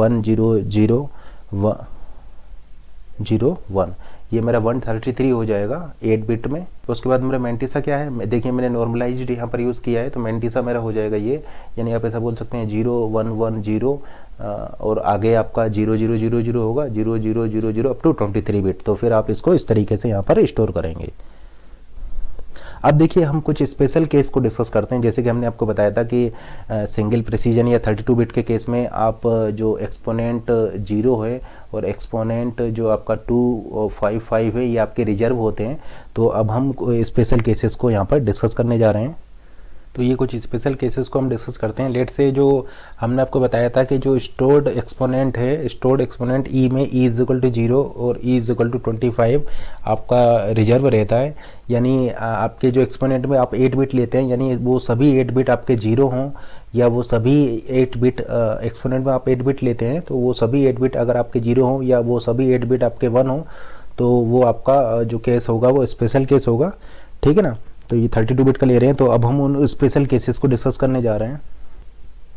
1001, ये मेरा 133 हो जाएगा 8 बिट में। तो उसके बाद मेरा मेंटिसा क्या है, देखिए मैंने नॉर्मलाइज्ड यहाँ पर यूज़ किया है, तो मेंटिसा मेरा हो जाएगा ये, यानी आप ऐसा बोल सकते हैं 0 1 1 0 और आगे आपका 0 0 0 0 होगा 0 0 0 0 अप टू 23 बिट। तो फिर आप इसको इस तरीके से यहाँ पर स्टोर करेंगे। अब देखिए हम कुछ स्पेशल केस को डिस्कस करते हैं। जैसे कि हमने आपको बताया था कि सिंगल प्रिसीजन या 32 बिट के केस में आप जो एक्सपोनेंट 0 है और एक्सपोनेंट जो आपका 255 है ये आपके रिजर्व होते हैं। तो अब हम स्पेशल केसेस को यहाँ पर डिस्कस करने जा रहे हैं। तो ये कुछ स्पेशल केसेस को हम डिस्कस करते हैं। लेट से जो हमने आपको बताया था कि जो स्टोर्ड एक्सपोनेंट है, स्टोर्ड एक्सपोनेंट ई में ई इज इक्वल टू 0 और ई इज इक्वल टू 25 आपका रिजर्व रहता है। यानी आपके जो एक्सपोनेंट में आप 8 बिट लेते हैं, यानी वो सभी 8 बिट आपके 0 हों या वो सभी 8 बिट एक्सपोनेंट में आप 8 बिट लेते हैं तो वो सभी 8 बिट अगर आपके 0 हों या वो सभी 8 बिट आपके 1 हों तो वो आपका जो केस होगा वो स्पेशल केस होगा। ठीक है ना। तो ये 32 बिट का ले रहे हैं। तो अब हम उन स्पेशल केसेस को डिस्कस करने जा रहे हैं।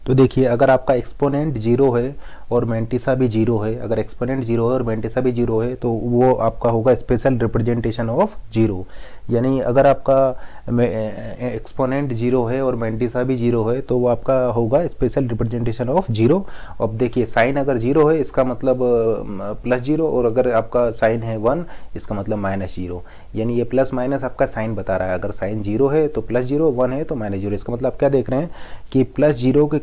तो देखिए अगर आपका एक्सपोनेंट 0 है और मैंटिसा भी 0 है, अगर एक्सपोनेंट 0 है और मैंटिसा भी 0 है तो वो आपका होगा स्पेशल रिप्रेजेंटेशन ऑफ 0। यानी अगर आपका एक्सपोनेंट 0 है और मैंटिसा भी 0 है तो वो आपका होगा स्पेशल रिप्रेजेंटेशन ऑफ 0। अब देखिए साइन अगर 0 है इसका मतलब +0 और अगर आपका साइन है 1 इसका मतलब -0। यानी ये प्लस माइनस आपका साइन बता रहा है। अगर साइन 0 है तो +0, 1 है तो -0। इसका मतलब आप क्या देख रहे हैं कि +0 के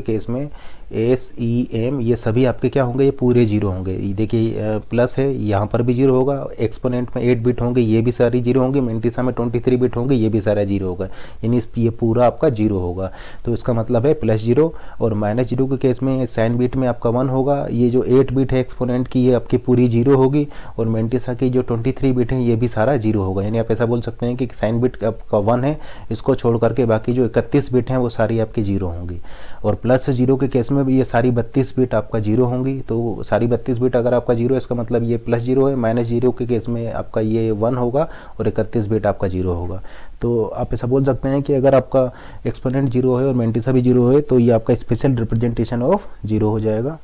केस में एस ई एम ये सभी आपके क्या होंगे, ये पूरे 0 होंगे। ये देखिए प्लस है यहाँ पर भी 0 होगा, एक्सपोनेंट में 8 बिट होंगे ये भी सारी 0 होंगे, मैंटिसा में 23 बिट होंगे ये भी सारा 0 होगा। यानी ये पूरा आपका 0 होगा। तो इसका मतलब है +0 और -0 के केस में साइन बिट में आपका 1 होगा। ये जो 8 बिट है एक्सपोनेंट की ये आपकी पूरी 0 होगी और मैंटिसा की जो 23 बिट है ये भी सारा 0 होगा। यानी आप ऐसा बोल सकते हैं कि साइन बिट आपका 1 है, इसको छोड़ करके बाकी जो 31 बिट हैं वो सारी आपकी 0 होंगी। और +0 के केस में भी ये सारी 32 बिट आपका 0 होंगी। तो सारी 32 बिट अगर आपका 0 है इसका मतलब ये +0 है। -0 के केस में आपका ये 1 होगा और 31 बिट आपका 0 होगा। तो आप ऐसा बोल सकते हैं कि अगर आपका एक्सपोनेंट 0 है और मैंटिसा भी 0 है तो ये आपका स्पेशल रिप्रेजेंटेशन ऑफ 0 हो जाएगा।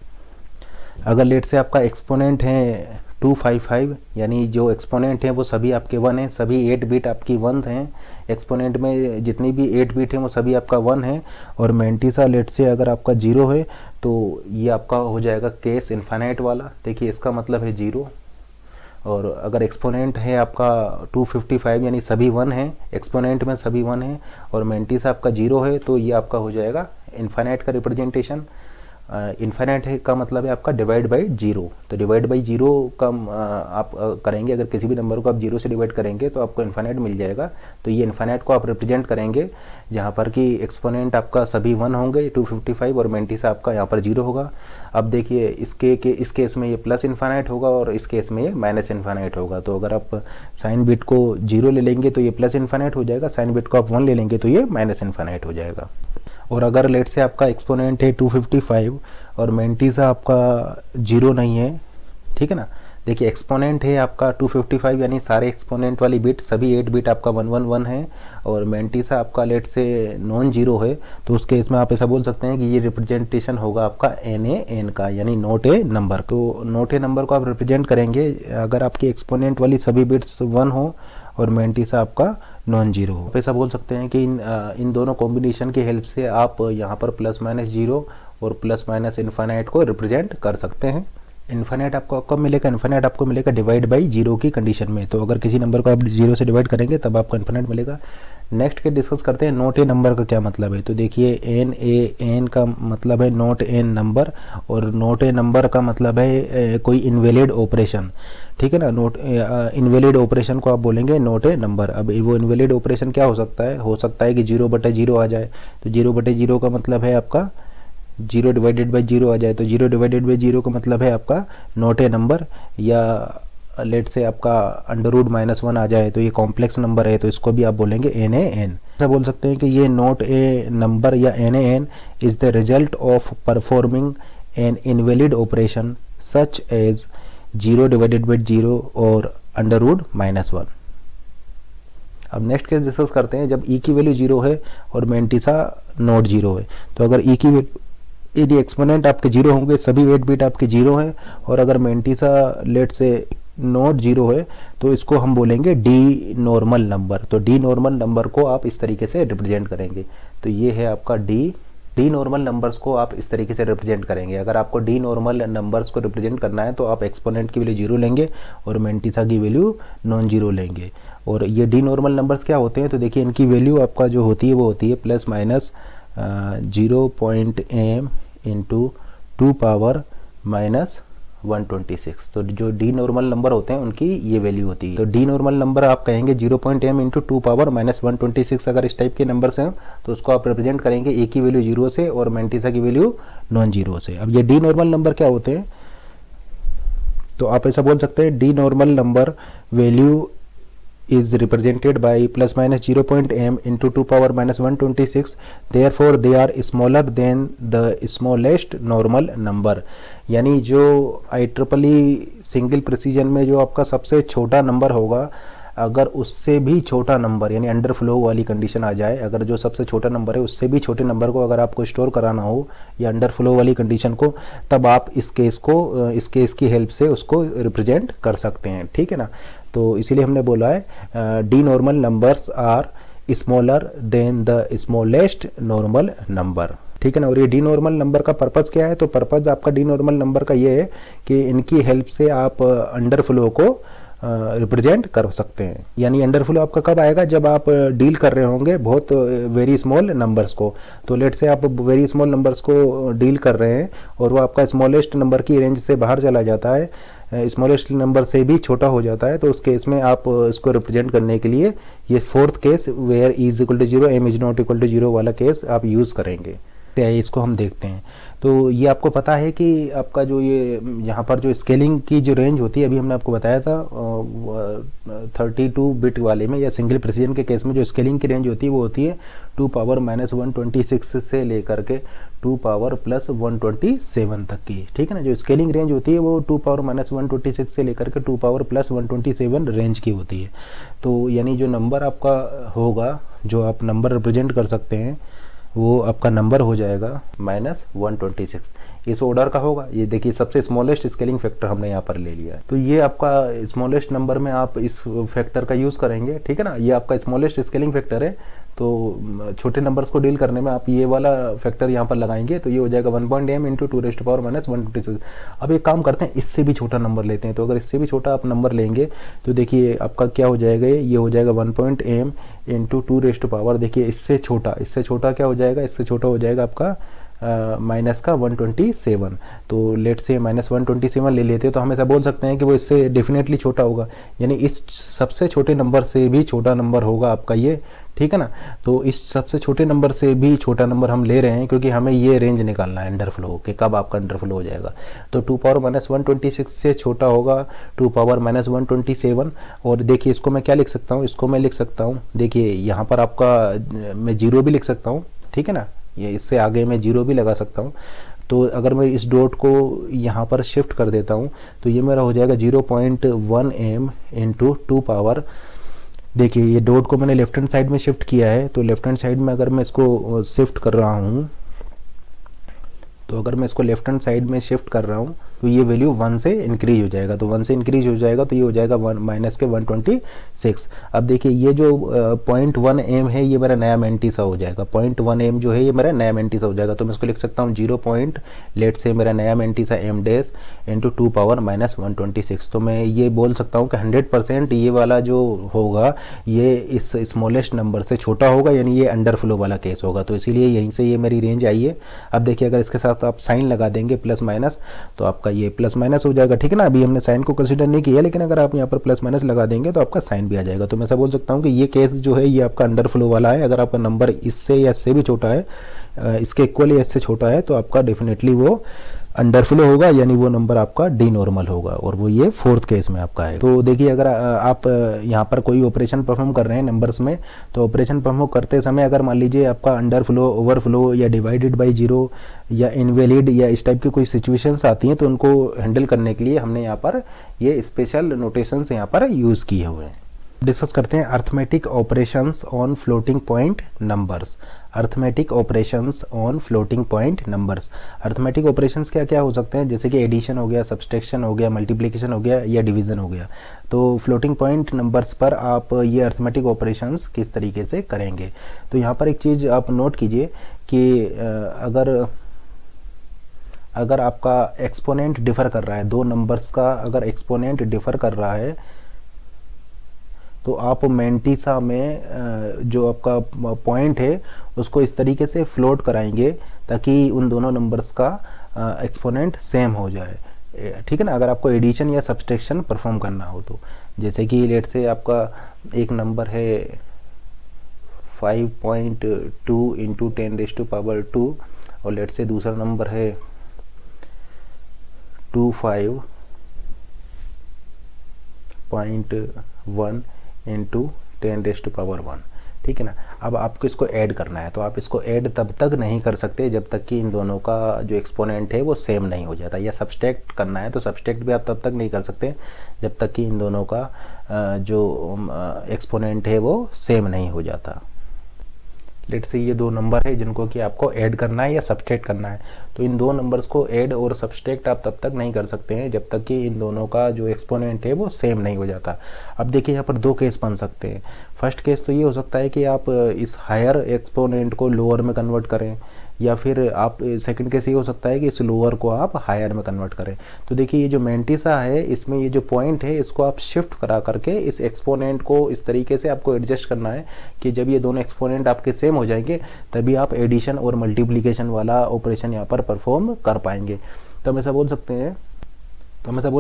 अगर लेट से आपका एक्सपोनेंट है 255 यानी जो एक्सपोनेंट हैं वो सभी आपके 1 हैं, सभी 8 बिट आपकी 1 हैं। एक्सपोनेंट में जितनी भी 8 बिट हैं वो सभी आपका 1 है और मैंटिसा लेट से अगर आपका 0 है तो ये आपका हो जाएगा केस इन्फाइनाइट वाला। देखिए इसका मतलब है 0। और अगर एक्सपोनेंट है आपका 255 यानी सभी 1 हैं, एक्सपोनेंट में सभी 1 हैं और मैंटिसा आपका 0 है तो ये आपका हो जाएगा इन्फाइनाइट का रिप्रेजेंटेशन। इन्फाइनाइट है का मतलब है आपका डिवाइड बाई 0। तो डिवाइड बाई 0 का आप करेंगे, अगर किसी भी नंबर को आप 0 से डिवाइड करेंगे तो आपको इन्फाइनाइट मिल जाएगा। तो ये इन्फाइनाइट को आप रिप्रेजेंट करेंगे जहाँ पर कि एक्सपोनेंट आपका सभी 1 होंगे 255 और मैंटिसा आपका यहाँ पर 0 होगा। अब देखिए इस केस में ये प्लस इन्फाइनाइट होगा और इस केस में ये माइनस इन्फाइनाइट होगा। तो अगर आप साइन बिट को 0 ले लेंगे तो ये प्लस इन्फाइनाइट हो जाएगा, साइन बिट को आप 1 ले लेंगे तो ये माइनस इन्फाइनाइट हो जाएगा। और अगर लेट से आपका एक्सपोनेंट है 255 और मैंटिसा आपका 0 नहीं है, ठीक है ना। देखिए एक्सपोनेंट है आपका 255 यानी सारे एक्सपोनेंट वाली बिट सभी 8 बिट आपका 111 है और मैंटिसा आपका लेट से नॉन 0 है। तो उस केस में आप ऐसा बोल सकते हैं कि ये रिप्रेजेंटेशन होगा आपका एन का, यानी नोट ए नंबर। तो नोट ए नंबर को आप रिप्रेजेंट करेंगे अगर आपकी एक्सपोनेंट वाली सभी बिट्स 1 हो और मैंटिसा आपका नॉन 0 हो। आप ऐसा बोल सकते हैं कि इन दोनों कॉम्बिनेशन की हेल्प से आप यहाँ पर +-0 और प्लस इन्फाइनाइट को रिप्रेजेंट कर सकते हैं। इन्फाइनाइट आपको कब मिलेगा, इन्फाइनाइट आपको मिलेगा डिवाइड बाई 0 की कंडीशन में। तो अगर किसी नंबर को आप 0 से डिवाइड करेंगे तब आपको इन्फाइनाइट मिलेगा। नेक्स्ट के डिस्कस करते हैं नोट ए नंबर का क्या मतलब है। तो देखिए एन का मतलब है नोट एन नंबर और नोट ए नंबर का मतलब है कोई इनवैलिड ऑपरेशन, ठीक है ना। नोट इनवैलिड ऑपरेशन को आप बोलेंगे नोट ए नंबर। अब वो इनवैलिड ऑपरेशन क्या हो सकता है कि 0/0 आ जाए। तो 0/0 का मतलब है आपका 0 डिवाइडेड बाई 0 आ जाए। तो 0 डिवाइडेड बाई 0 का मतलब है आपका नोट ए नंबर। या लेट से आपका √-1 आ जाए तो ये कॉम्प्लेक्स नंबर है तो इसको भी आप बोलेंगे NaN। ऐसा बोल सकते हैं कि ये नोट ए नंबर या NaN is the result of performing an invalid operation such as 0 divided by 0 और √-1। अब नेक्स्ट केस डिस्कस करते हैं जब ई की वैल्यू 0 है और मैंटिसा नॉट 0 है। तो अगर ई की यदि एक्सपोनेंट आपके 0 होंगे, सभी 8 बिट आपके 0 हैं और अगर मैंटिसा लेट से नॉट 0 है तो इसको हम बोलेंगे डी नॉर्मल नंबर। तो डी नॉर्मल नंबर को आप इस तरीके से रिप्रेजेंट करेंगे। तो ये है आपका डी डी नॉर्मल नंबर्स को आप इस तरीके से रिप्रेजेंट करेंगे। अगर आपको डी नॉर्मल नंबर्स को रिप्रेजेंट करना है तो आप एक्सपोनेंट की वैल्यू 0 लेंगे और मैंटिसा की वैल्यू नॉन जीरो लेंगे। और ये डी नॉर्मल नंबर्स क्या होते हैं, तो देखिए इनकी वैल्यू आपका जो होती है वो होती है plus minus 0.m into 2 power minus 126। तो जो डी नॉर्मल नंबर होते हैं उनकी ये वैल्यू होती है। तो डी नॉर्मल नंबर आप कहेंगे 0.m इंटू 2 पावर माइनस 126। अगर इस टाइप के नंबर्स हैं तो उसको आप रिप्रेजेंट करेंगे ए की वैल्यू 0 से और मैंटिसा की वैल्यू नॉन जीरो से। अब ये डी नॉर्मल नंबर क्या होते हैं, तो आप ऐसा बोल सकते हैं D normal number value is represented by plus minus 0.m into 2 power minus 126, therefore they are smaller than the smallest normal number। यानी जो IEEE सिंगल प्रिसीजन में जो आपका सबसे छोटा नंबर होगा, अगर उससे भी छोटा नंबर यानी अंडर फ्लो वाली कंडीशन आ जाए, अगर जो सबसे छोटा नंबर है उससे भी छोटे नंबर को अगर आपको स्टोर कराना हो या अंडर फ्लो वाली कंडीशन को, तब आप इस केस की हेल्प से उसको रिप्रेजेंट कर सकते हैं। ठीक है ना, तो इसीलिए हमने बोला है denormal numbers are smaller than the smallest normal number. ठीक है ना, और ये डी नॉर्मल नंबर का पर्पज़ क्या है, तो पर्पज़ आपका डी नॉर्मल नंबर का ये है कि इनकी हेल्प से आप अंडर फ्लो को रिप्रेजेंट कर सकते हैं। यानी अंडर फ्लो आपका कब आएगा, जब आप डील कर रहे होंगे बहुत वेरी स्मॉल नंबर्स को। तो लेट से आप वेरी स्मॉल नंबर्स को डील कर रहे हैं और वो आपका स्मॉलेस्ट नंबर की रेंज से बाहर चला जाता है, स्मॉलेस्ट नंबर से भी छोटा हो जाता है, तो उस केस में आप इसको रिप्रेजेंट करने के लिए ये fourth case where is equal to 0 M is not equal to 0 वाला केस आप यूज़ करेंगे। इसको हम देखते हैं। तो ये आपको पता है कि आपका जो ये यहाँ पर जो स्केलिंग की जो रेंज होती है, अभी हमने आपको बताया था 32 बिट वाले में या सिंगल प्रिसीजन के केस में जो स्केलिंग की रेंज होती है वो होती है 2 पावर माइनस 126 से लेकर के 2 पावर प्लस 127 तक की। ठीक है ना, जो स्केलिंग रेंज होती है वो 2 पावर माइनस 126 से लेकर के 2 पावर प्लस 127 रेंज की होती है। तो यानी जो नंबर आपका होगा, जो आप नंबर रिप्रेजेंट कर सकते हैं, वो आपका नंबर हो जाएगा माइनस 126। इस ऑर्डर का होगा। ये देखिए सबसे स्मॉलेस्ट स्केलिंग फैक्टर हमने यहाँ पर ले लिया है। तो ये आपका स्मॉलेस्ट नंबर में आप इस फैक्टर का यूज़ करेंगे। ठीक है ना, ये आपका स्मॉलेस्ट स्केलिंग फैक्टर है। तो छोटे नंबर्स को डील करने में आप ये वाला फैक्टर यहाँ पर लगाएंगे तो ये हो जाएगा 1.m into 2 raise to power minus 126। अब एक काम करते हैं, इससे भी छोटा नंबर लेते हैं। तो अगर इससे भी छोटा आप नंबर लेंगे तो देखिए आपका क्या हो जाएगा, ये हो जाएगा 1.m into 2 raise to power, देखिए इससे छोटा क्या हो जाएगा, इससे छोटा हो जाएगा आपका माइनस का 127। तो लेट से माइनस 127 ले लेते हैं तो हम ऐसा बोल सकते हैं कि वो इससे डेफिनेटली छोटा होगा, यानी इस सबसे छोटे नंबर से भी छोटा नंबर होगा आपका ये। ठीक है ना, तो इस सबसे छोटे नंबर से भी छोटा नंबर हम ले रहे हैं क्योंकि हमें ये रेंज निकालना है अंडर फ्लो के, कब आपका अंडर फ्लो हो जाएगा। तो 2 पावर माइनस 126 से छोटा होगा 2 पावर माइनस 127। और देखिए इसको मैं क्या लिख सकता हूँ, इसको मैं लिख सकता हूँ, देखिए यहाँ पर आपका मैं 0 भी लिख सकता हूँ। ठीक है ना, ये इससे आगे मैं 0 भी लगा सकता हूँ। तो अगर मैं इस डॉट को यहाँ पर शिफ्ट कर देता हूँ तो ये मेरा हो जाएगा 0.1m इंटू 2 पावर, देखिए ये डॉट को मैंने लेफ्ट हैंड साइड में शिफ्ट किया है। तो लेफ्ट हैंड साइड में अगर मैं इसको शिफ्ट कर रहा हूँ, तो अगर मैं इसको लेफ्ट हैंड साइड में शिफ्ट कर रहा हूँ तो ये वैल्यू 1 से इंक्रीज हो जाएगा। तो 1 से इंक्रीज हो जाएगा तो ये हो जाएगा 1 माइनस के 126। अब देखिए ये जो 0.1m है ये मेरा नया मैंटिसा हो जाएगा। 0.1m जो है ये मेरा नया मैंटिसा हो जाएगा। तो मैं इसको लिख सकता हूँ 0. लेट से मेरा नया mantissa m dash into 2 power minus 126। तो मैं ये बोल सकता हूँ कि 100% ये वाला जो होगा ये इस स्मॉलेस्ट नंबर से छोटा होगा, यानी ये अंडर फ्लो वाला केस होगा। तो इसीलिए यहीं से ये मेरी रेंज आई है। अब देखिए अगर इसके साथ आप साइन लगा देंगे प्लस माइनस तो आपका ये प्लस माइनस हो जाएगा। ठीक है ना, अभी हमने साइन को कंसीडर नहीं किया, लेकिन अगर आप यहाँ पर प्लस माइनस लगा देंगे तो आपका साइन भी आ जाएगा। तो मैं ऐसा बोल सकता हूँ कि ये केस जो है ये आपका अंडर फ्लो वाला है। अगर आपका नंबर इससे या इससे भी छोटा है, इसके इक्वल या इससे छोटा है, तो आपका डेफिनेटली वो अंडर फ्लो होगा, यानी वो नंबर आपका डी नॉर्मल होगा। और वो ये फोर्थ केस में आपका है। तो देखिए अगर आप यहाँ पर कोई ऑपरेशन परफॉर्म कर रहे हैं नंबर्स में, तो ऑपरेशन परफॉर्म करते समय अगर मान लीजिए आपका अंडर फ्लो, ओवरफ्लो या डिवाइडेड बाय 0 या इनवैलिड या इस टाइप की कोई सिचुएशंस आती हैं, तो उनको हैंडल करने के लिए हमने यहाँ पर ये स्पेशल नोटेशंस यहाँ पर यूज़ किए हुए हैं। डिस्कस करते हैं arithmetic operations on floating point numbers. Arithmetic operations on floating point numbers. Arithmetic operations क्या क्या हो सकते हैं, जैसे कि एडिशन हो गया, सब्सट्रैक्शन हो गया, मल्टीप्लिकेशन हो गया या डिवीजन हो गया। तो फ्लोटिंग पॉइंट नंबर्स पर आप ये अर्थमेटिक ऑपरेशंस किस तरीके से करेंगे। तो यहाँ पर एक चीज़ आप नोट कीजिए कि अगर आपका एक्सपोनेंट डिफ़र कर रहा है, दो नंबर्स का अगर एक्सपोनेंट डिफ़र कर रहा है तो आप मैंटिसा में जो आपका पॉइंट है उसको इस तरीके से फ्लोट कराएंगे ताकि उन दोनों नंबर्स का एक्सपोनेंट सेम हो जाए, ठीक है ना। अगर आपको एडिशन या सब्सट्रैक्शन परफॉर्म करना हो तो, जैसे कि लेट से आपका एक नंबर है 5.2 इंटू 10⁻², और लेट से दूसरा नंबर है 25.1 इंटू 10⁻1, ठीक है ना। अब आपको इसको ऐड करना है, तो आप इसको ऐड तब तक नहीं कर सकते जब तक कि इन दोनों का जो एक्सपोनेंट है वो सेम नहीं हो जाता, या सब्सट्रैक्ट करना है तो सब्सट्रैक्ट भी आप तब तक नहीं कर सकते जब तक कि इन दोनों का जो एक्सपोनेंट है वो सेम नहीं हो जाता। लेट से ये दो नंबर है जिनको कि आपको ऐड करना है या सब्सट्रैक्ट करना है, तो इन दो नंबर्स को ऐड और सब्सट्रैक्ट आप तब तक नहीं कर सकते हैं जब तक कि इन दोनों का जो एक्सपोनेंट है वो सेम नहीं हो जाता। अब देखिए यहाँ पर दो केस बन सकते हैं। फर्स्ट केस तो ये हो सकता है कि आप इस हायर एक्सपोनेंट को लोअर में कन्वर्ट करें, या फिर आप सेकंड केस ये हो सकता है कि इस लोअर को आप हायर में कन्वर्ट करें। तो देखिए ये जो मैंटिसा है इसमें ये जो पॉइंट है इसको आप शिफ्ट करा करके इस एक्सपोनेंट को इस तरीके से आपको एडजस्ट करना है कि जब ये दोनों एक्सपोनेंट आपके सेम हो जाएंगे तभी आप एडिशन और मल्टीप्लिकेशन वाला ऑपरेशन यहाँ पर परफॉर्म कर पाएंगे। तो हम ऐसा बोल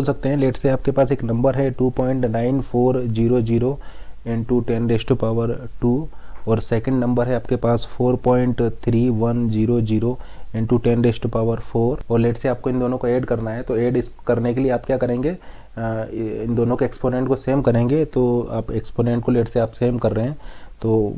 सकते हैं लेट से आपके पास एक नंबर है 2.9400 इंटू 10⁻² और सेकंड नंबर है आपके पास 4.3100 इंटू 10⁻4, और लेट से आपको इन दोनों को ऐड करना है। तो ऐड इस करने के लिए आप क्या करेंगे, इन दोनों के एक्सपोनेंट को सेम करेंगे। तो आप एक्सपोनेंट को लेट से आप सेम कर रहे हैं तो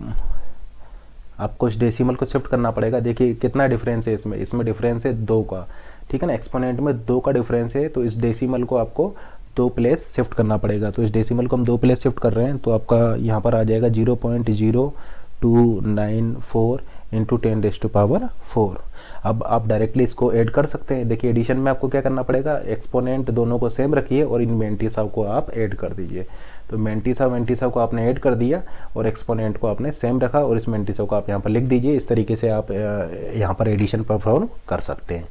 आपको इस डेसिमल को शिफ्ट करना पड़ेगा। देखिए कितना डिफरेंस है इसमें डिफरेंस है 2 का, ठीक है ना। एक्सपोनेंट में 2 का डिफरेंस है, तो इस डेसिमल को आपको 2 प्लेस शिफ्ट करना पड़ेगा। तो इस डेसिमल को हम 2 प्लेस शिफ्ट कर रहे हैं, तो आपका यहाँ पर आ जाएगा 0.0294 इंटू 10⁻4। अब आप डायरेक्टली इसको ऐड कर सकते हैं। देखिए एडिशन में आपको क्या करना पड़ेगा, एक्सपोनेंट दोनों को सेम रखिए और इन मैंटिसा को आप ऐड कर दीजिए। तो मैंटिसा को आपने ऐड कर दिया और एक्सपोनेंट को आपने सेम रखा, और इस मैंटिसा को आप यहाँ पर लिख दीजिए। इस तरीके से आप यहाँ पर एडिशन परफॉर्म कर सकते हैं।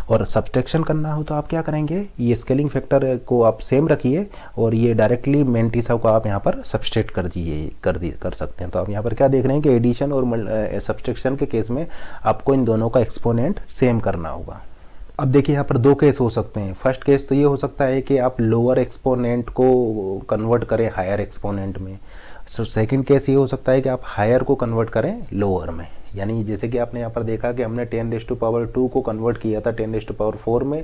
और सब्सट्रैक्शन करना हो तो आप क्या करेंगे, ये स्केलिंग फैक्टर को आप सेम रखिए और ये डायरेक्टली मैंटिसा को आप यहाँ पर सब्सट्रैक्ट कर सकते हैं। तो आप यहाँ पर क्या देख रहे हैं कि एडिशन और सब्सट्रैक्शन के केस में आपको इन दोनों का एक्सपोनेंट सेम करना होगा। अब देखिए यहाँ पर 2 केस हो सकते हैं। फर्स्ट केस तो ये हो सकता है कि आप लोअर एक्सपोनेंट को कन्वर्ट करें हायर एक्सपोनेंट में। सेकंड केस ये हो सकता है कि आप हायर को कन्वर्ट करें लोअर में। यानी जैसे कि आपने यहाँ पर देखा कि हमने 10⁻² को कन्वर्ट किया था 10⁻4 में,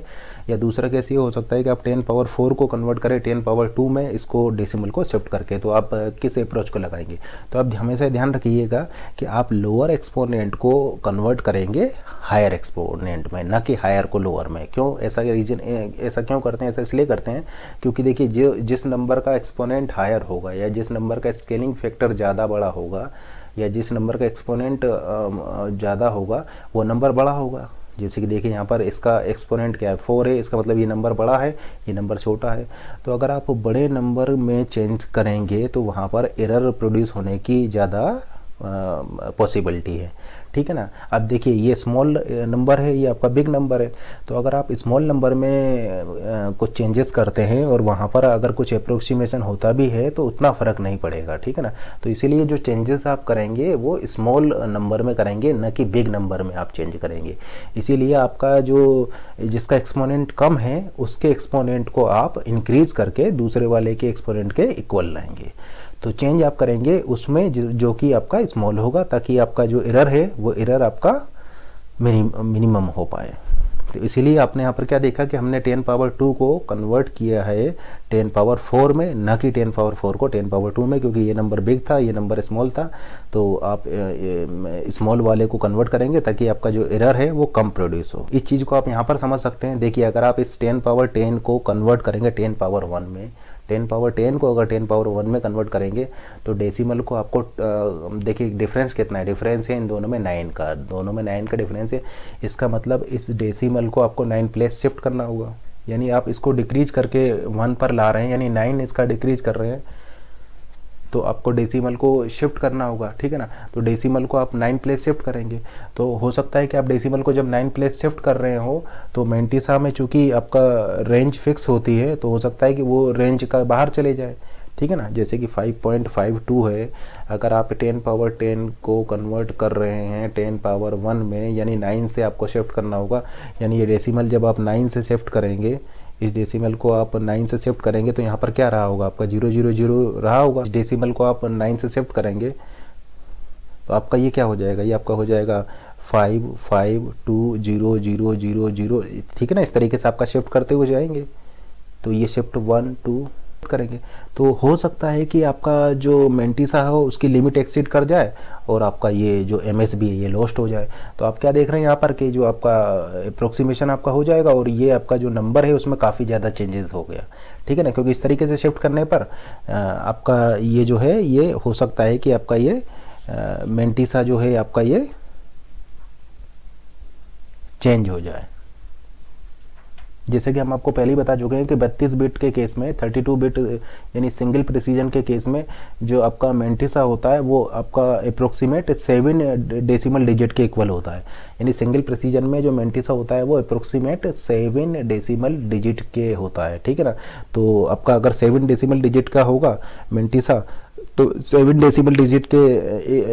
या दूसरा केस ये हो सकता है कि आप 10⁻4 को कन्वर्ट करें 10⁻2 में, इसको डेसिमल को शिफ्ट करके। तो आप किस अप्रोच को लगाएंगे, तो आप हमेशा ध्यान रखिएगा कि आप लोअर एक्सपोनेंट को कन्वर्ट करेंगे हायर एक्सपोनेंट में, ना कि हायर को लोअर में। क्यों ऐसा क्यों करते हैं, ऐसा इसलिए करते हैं क्योंकि देखिए जिस नंबर का एक्सपोनेंट हायर होगा, या जिस नंबर का स्केलिंग फैक्टर ज़्यादा बड़ा होगा, या जिस नंबर का एक्सपोनेंट ज़्यादा होगा वो नंबर बड़ा होगा। जैसे कि देखिए यहाँ पर इसका एक्सपोनेंट क्या है, 4 है, इसका मतलब ये नंबर बड़ा है, ये नंबर छोटा है। तो अगर आप बड़े नंबर में चेंज करेंगे तो वहाँ पर एरर प्रोड्यूस होने की ज़्यादा पॉसिबिलिटी है, ठीक है ना। अब देखिए ये स्मॉल नंबर है, ये आपका बिग नंबर है। तो अगर आप स्मॉल नंबर में कुछ चेंजेस करते हैं और वहाँ पर अगर कुछ अप्रोक्सीमेशन होता भी है तो उतना फ़र्क नहीं पड़ेगा, ठीक है ना। तो इसीलिए जो चेंजेस आप करेंगे वो स्मॉल नंबर में करेंगे, न कि बिग नंबर में आप चेंज करेंगे। इसीलिए आपका जिसका एक्सपोनेंट कम है उसके एक्सपोनेंट को आप इंक्रीज़ करके दूसरे वाले के एक्सपोनेंट के इक्वल लाएंगे। तो चेंज आप करेंगे उसमें जो कि आपका स्मॉल होगा, ताकि आपका जो एरर है वो एरर आपका मिनिमम हो पाए। तो इसीलिए आपने यहाँ पर क्या देखा कि हमने 10⁻2 को कन्वर्ट किया है 10⁻4 में, ना कि 10⁻4 को 10⁻2 में, क्योंकि ये नंबर बिग था, ये नंबर स्मॉल था। तो आप स्मॉल वाले को कन्वर्ट करेंगे ताकि आपका जो एरर है वो कम प्रोड्यूस हो। इस चीज़ को आप यहाँ पर समझ सकते हैं। देखिए अगर आप इस 10⁻10 को कन्वर्ट करेंगे 10⁻1 में, 10⁻10 को अगर 10⁻1 में कन्वर्ट करेंगे तो डेसिमल को आपको देखिए डिफरेंस कितना है, डिफरेंस है इन दोनों में 9 का, दोनों में 9 का डिफरेंस है। इसका मतलब इस डेसिमल को आपको 9 प्लेस शिफ्ट करना होगा, यानी आप इसको डिक्रीज करके 1 पर ला रहे हैं, यानी 9 इसका डिक्रीज कर रहे हैं। तो आपको डेसिमल को शिफ्ट करना होगा, ठीक है ना। तो डेसिमल को आप 9 प्लेस शिफ्ट करेंगे, तो हो सकता है कि आप डेसिमल को जब 9 प्लेस शिफ्ट कर रहे हो तो मेंटिसा में चूंकि आपका रेंज फिक्स होती है, तो हो सकता है कि वो रेंज का बाहर चले जाए, ठीक है ना। जैसे कि 5.52 है, अगर आप 10 पावर 10 को कन्वर्ट कर रहे हैं 10 पावर 1 में, यानी 9 से आपको शिफ्ट करना होगा। यानी ये डेसिमल जब आप 9 से शिफ्ट करेंगे, इस डेसिमल को आप 9 से शिफ्ट करेंगे तो यहाँ पर क्या रहा होगा, आपका 000 रहा होगा। इस डेसिमल को आप 9 से शिफ्ट करेंगे तो आपका ये क्या हो जाएगा, ये आपका हो जाएगा 552000, ठीक है ना। इस तरीके से आपका शिफ्ट करते हुए जाएंगे, तो ये शिफ्ट 1 2 करेंगे। तो हो सकता है कि आपका जो मेंटिसा हो उसकी लिमिट एक्सीड कर जाए और आपका ये जो MSB है ये लॉस्ट हो जाए। तो आप क्या देख रहे हैं यहाँ पर कि जो आपका अप्रोक्सीमेशन आपका हो जाएगा और ये आपका जो नंबर है उसमें काफ़ी ज़्यादा चेंजेस हो गया, ठीक है ना। क्योंकि इस तरीके से शिफ्ट करने पर आपका ये जो है ये हो सकता है कि आपका ये मेंटिसा जो है आपका ये चेंज हो जाए। जैसे कि हम आपको पहले ही बता चुके हैं कि 32 बिट के केस में, 32 बिट यानी सिंगल प्रिसीजन के केस में जो आपका मेंटिसा होता है वो आपका अप्रोक्सीमेट 7 डेसिमल डिजिट के इक्वल होता है। यानी सिंगल प्रिसीजन में जो मेंटिसा होता है वो अप्रोक्सीमेट 7 डेसिमल डिजिट के होता है, ठीक है ना। तो आपका अगर 7 डेसिमल डिजिट का होगा मेंटिसा तो 7 डेसिमल डिजिट के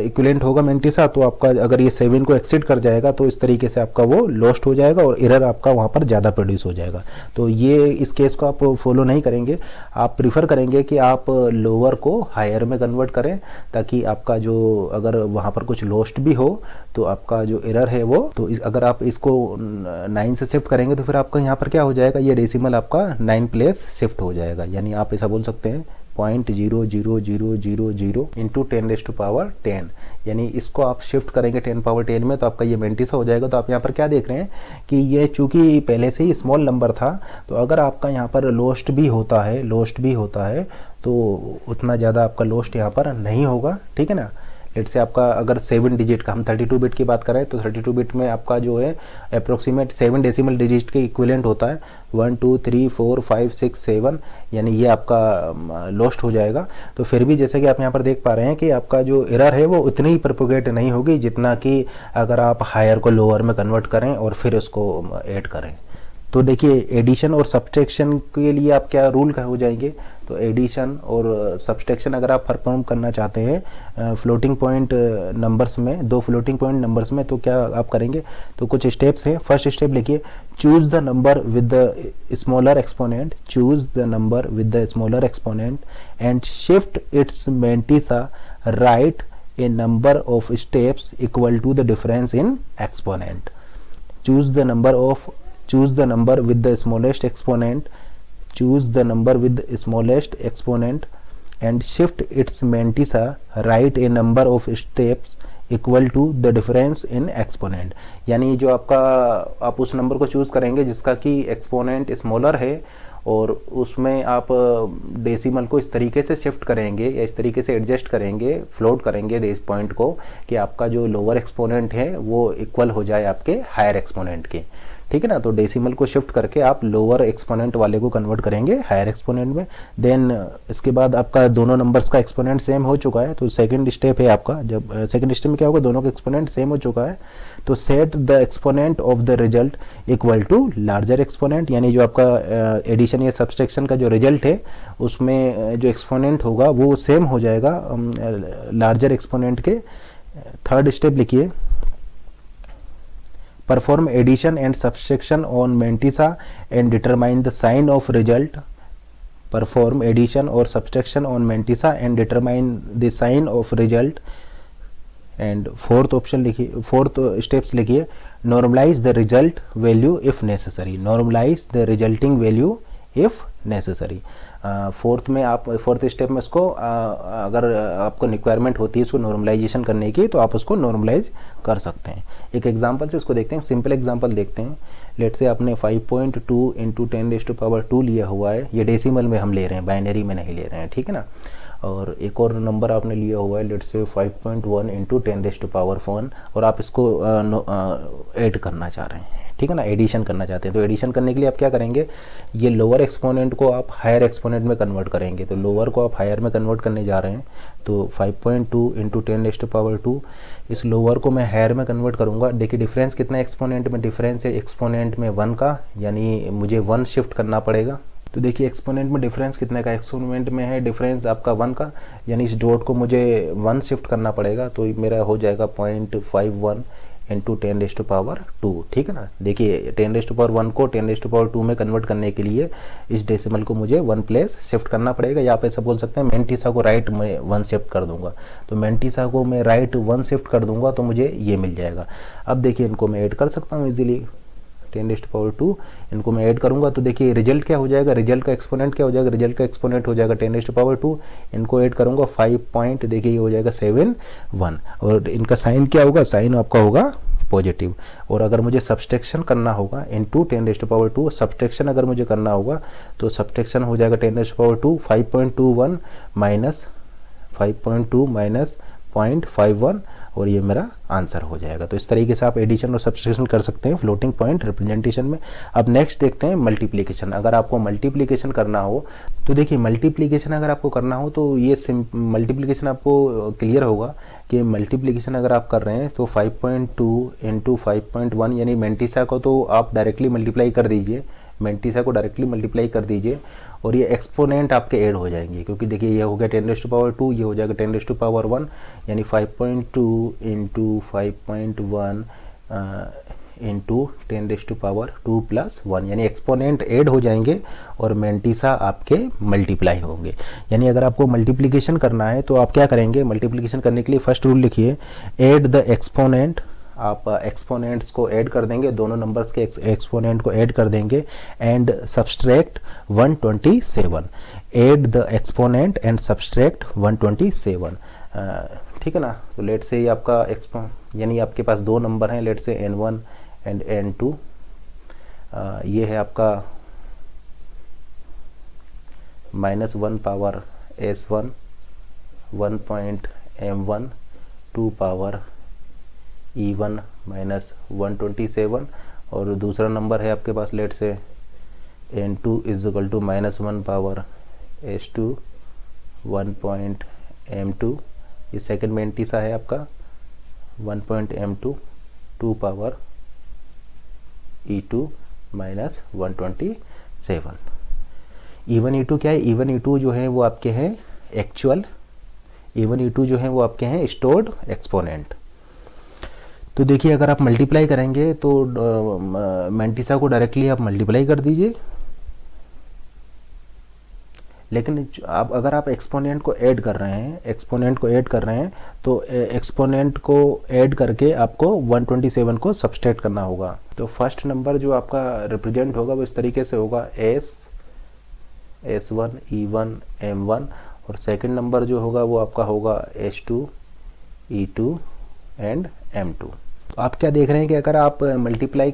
इक्विवेलेंट होगा मेंटिसा। तो आपका अगर ये 7 को एक्सीड कर जाएगा तो इस तरीके से आपका वो लॉस्ट हो जाएगा और एरर आपका वहाँ पर ज़्यादा प्रोड्यूस हो जाएगा। तो ये इस केस को आप फॉलो नहीं करेंगे, आप प्रीफर करेंगे कि आप लोअर को हायर में कन्वर्ट करें, ताकि आपका जो अगर वहाँ पर कुछ लॉस्ट भी हो तो आपका जो एरर है वो, तो अगर आप इसको 9 से शिफ्ट करेंगे तो फिर आपका यहाँ पर क्या हो जाएगा, ये डेसिमल आपका 9 प्लेस शिफ्ट हो जाएगा। यानी आप ऐसा बोल सकते हैं 0.00000 इंटू 10⁻10, यानी इसको आप शिफ्ट करेंगे 10 पावर 10 में तो आपका ये मेंटिसा हो जाएगा। तो आप यहाँ पर क्या देख रहे हैं कि ये चूंकि पहले से ही स्मॉल नंबर था, तो अगर आपका यहाँ पर लॉस्ट भी होता है तो उतना ज़्यादा आपका लॉस्ट यहाँ पर नहीं होगा, ठीक है ना। लेट से आपका अगर 7 डिजिट का, हम 32 बिट की बात करें तो 32 बिट में आपका जो है अप्रोक्सीमेट 7 डेसिमल डिजिट के इक्विवेलेंट होता है 1 2 3 4 5 6 7, यानी ये आपका लॉस्ट हो जाएगा। तो फिर भी जैसे कि आप यहाँ पर देख पा रहे हैं कि आपका जो एरर है वो उतनी ही प्रोपोगेट नहीं होगी जितना कि अगर आप हायर को लोअर में कन्वर्ट करें और फिर उसको ऐड करें। तो देखिए एडिशन और सब्सट्रैक्शन के लिए आप क्या रूल का हो जाएंगे, तो एडिशन और सब्सट्रैक्शन अगर आप परफॉर्म करना चाहते हैं फ्लोटिंग पॉइंट नंबर्स में, 2 फ्लोटिंग पॉइंट नंबर्स में, तो क्या आप करेंगे, तो कुछ स्टेप्स हैं। फर्स्ट स्टेप लिखिए, choose the number with the smaller exponent, choose the number with the smaller exponent and shift its mantissa right a number of steps equal to the difference in exponent. choose the number with the smallest exponent, choose the number with the smallest exponent and shift its mantissa right a number of steps equal to the difference in exponent. यानी जो आपका आप उस नंबर को चूज़ करेंगे जिसका कि एक्सपोनेंट स्मॉलर है और उसमें आप डेसिमल को इस तरीके से शिफ्ट करेंगे या इस तरीके से एडजस्ट करेंगे, फ्लोट करेंगे डेस पॉइंट को कि आपका जो लोअर एक्सपोनेंट है वो इक्वल हो जाए आपके हायर एक्सपोनेंट के, ठीक है ना। तो डेसिमल को शिफ्ट करके आप लोअर एक्सपोनेंट वाले को कन्वर्ट करेंगे हायर एक्सपोनेंट में। देन इसके बाद आपका दोनों नंबर्स का एक्सपोनेंट सेम हो चुका है, तो सेकंड स्टेप है आपका, जब सेकंड स्टेप में क्या होगा, दोनों का एक्सपोनेंट सेम हो चुका है तो set the exponent of the result equal to larger exponent. यानी जो आपका एडिशन या सब्सट्रैक्शन का जो रिजल्ट है उसमें जो एक्सपोनेंट होगा वो सेम हो जाएगा लार्जर एक्सपोनेंट के। थर्ड स्टेप लिखिए, perform addition and subtraction on mantissa and determine the sign of result, perform addition or subtraction on mantissa and determine the sign of result। And fourth option लिखिए, फोर्थ स्टेप्स लिखिए, normalize the result value if necessary, normalise the resulting value if necessary. Fourth में आप फोर्थ स्टेप में इसको अगर आपको रिक्वायरमेंट होती है इसको नॉर्मलाइजेशन करने की तो आप उसको नॉर्मलाइज कर सकते हैं। एक एग्जांपल से इसको देखते हैं, सिंपल एग्जांपल देखते हैं। लेट से आपने 5.2 इंटू 10⁻² लिया हुआ है, ये डेसिमल में हम ले रहे हैं, बाइनरी में नहीं ले रहे हैं, ठीक है ना। और एक और नंबर आपने लिया हुआ है लेट से 5.1 इंटू 10⁻4 और आप इसको ऐड करना चाह रहे हैं, ठीक है ना, एडिशन करना चाहते हैं। तो एडिशन करने के लिए आप क्या करेंगे, ये लोअर एक्सपोनेंट को आप हायर एक्सपोनेंट में कन्वर्ट करेंगे। तो लोअर को आप हायर में कन्वर्ट करने जा रहे हैं, तो 5.2 इंटू 10⁻², इस लोअर को मैं हायर में कन्वर्ट करूँगा। देखिए डिफरेंस कितना है एक्सपोनेंट में, डिफरेंस है एक्सपोनेंट में 1 का, यानी मुझे 1 शिफ्ट करना पड़ेगा। तो देखिए एक्सपोनेंट में डिफरेंस कितने का, एक्सपोनेंट में है डिफरेंस आपका 1 का, यानी इस डॉट को मुझे 1 शिफ्ट करना पड़ेगा। तो मेरा हो जाएगा 0.51 इंटू 10⁻², ठीक है ना। देखिए 10⁻1 को 10⁻² में कन्वर्ट करने के लिए इस डेसिमल को मुझे 1 प्लेस शिफ्ट करना पड़ेगा, या आप ऐसा बोल सकते हैं मेंटिसा को राइट में 1 शिफ्ट कर दूंगा। तो मेंटिसा को मैं राइट 1 शिफ्ट कर दूंगा तो मुझे ये मिल जाएगा। अब देखिए इनको मैं ऐड कर सकता हूँ इजीली, 10⁻², इनको मैं ऐड करूंगा तो देखिए रिजल्ट क्या हो जाएगा, रिजल्ट का एक्सपोनेंट क्या हो जाएगा, रिजल्ट का एक्सपोनेंट हो जाएगा 10⁻², इनको ऐड करूंगा 5 पॉइंट, देखिए ये हो जाएगा 7(1), और इनका साइन क्या होगा, साइन आपका होगा पॉजिटिव। और अगर मुझे सब्सट्रैक्शन करना होगा इनटू 10⁻², सब्सट्रैक्शन अगर मुझे करना होगा तो सब्सट्रैक्शन हो जाएगा 10⁻², 5.21 माइनस 5.2 माइनस 0.51, और ये मेरा आंसर हो जाएगा। तो इस तरीके से आप एडिशन और सब्सट्रैक्शन कर सकते हैं फ्लोटिंग पॉइंट रिप्रेजेंटेशन में। अब नेक्स्ट देखते हैं मल्टीप्लिकेशन। अगर आपको मल्टीप्लिकेशन करना हो तो देखिए मल्टीप्लिकेशन अगर आपको करना हो तो ये मल्टीप्लिकेशन आपको क्लियर होगा कि मल्टीप्लिकेशन अगर आप कर रहे हैं तो 5.2 इंटू 5.1, यानी मेंटिसा को तो आप डायरेक्टली मल्टीप्लाई कर दीजिए, मेंटिसा को डायरेक्टली मल्टीप्लाई कर दीजिए, और ये एक्सपोनेंट आपके ऐड हो जाएंगे, क्योंकि देखिए ये हो गया 10⁻², ये हो जाएगा 10⁻1, यानी 5.2 इंटू 5.1 इंटू 10⁻² प्लस 1, यानी एक्सपोनेंट ऐड हो जाएंगे और मेंटिसा आपके मल्टीप्लाई होंगे। यानी अगर आपको मल्टीप्लिकेशन करना है तो आप क्या करेंगे, मल्टीप्लिकेशन करने के लिए फर्स्ट रूल लिखिए, ऐड द एक्सपोनेंट, आप एक्सपोनेंट्स को ऐड कर देंगे, दोनों नंबर्स के एक्सपोनेंट को ऐड कर देंगे, and subtract 127, add the exponent and subtract 127, ठीक है ना। तो लेट से आपका यानी आपके पास दो नंबर हैं, लेट से n1 एंड n2, ये है आपका -1 power s1 1.m1 2 power e1 minus 127, और दूसरा नंबर है आपके पास लेट से n2 is equal to -1 power s2 1.m2, ये सेकेंड मेंटिसा है आपका 1.m2 2 power e2 minus 127। e1 e2 क्या है, e1 e2 जो है वो आपके हैं एक्चुअल, e1 e2 जो है वो आपके हैं स्टोर्ड एक्सपोनेंट। तो देखिए अगर आप मल्टीप्लाई करेंगे तो मेंटिसा को डायरेक्टली आप मल्टीप्लाई कर दीजिए, लेकिन आप अगर आप एक्सपोनेंट को ऐड कर रहे हैं, एक्सपोनेंट को ऐड कर रहे हैं तो एक्सपोनेंट को ऐड करके आपको 127 को सब्सट्रैक्ट करना होगा। तो फर्स्ट नंबर जो आपका रिप्रेजेंट होगा वो इस तरीके से होगा S1 E1 M1, और सेकंड नंबर जो होगा वो आपका होगा S2 E2 एंड M2। तो आप क्या देख रहे हैं कि अगर आप मल्टीप्लाई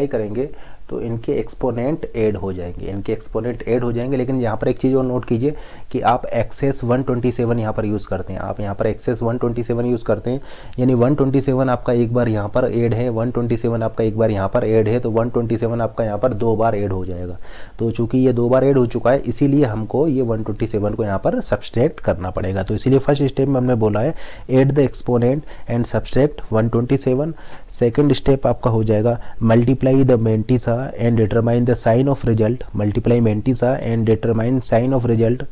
करेंगे तो इनके एक्सपोनेंट ऐड हो जाएंगे, इनके एक्सपोनेंट ऐड हो जाएंगे। लेकिन यहाँ पर एक चीज़ और नोट कीजिए कि आप एक्सेस 127 यहाँ पर यूज़ करते हैं, आप यहाँ पर एक्सेस 127 यूज़ करते हैं, यानी 127 आपका एक बार यहाँ पर ऐड है, 127 आपका एक बार यहाँ पर ऐड है, तो 127 आपका यहाँ पर 2 बार ऐड हो जाएगा। तो चूंकि ये 2 बार ऐड हो चुका है इसीलिए हमको ये 127 को यहाँ पर सब्सट्रैक्ट करना पड़ेगा। तो इसीलिए फर्स्ट स्टेप में हमने बोला है add the exponent and subtract 127। Second step आपका हो जाएगा multiply the mantissa and determine the sign of result, multiply mentisa and determine sign of result।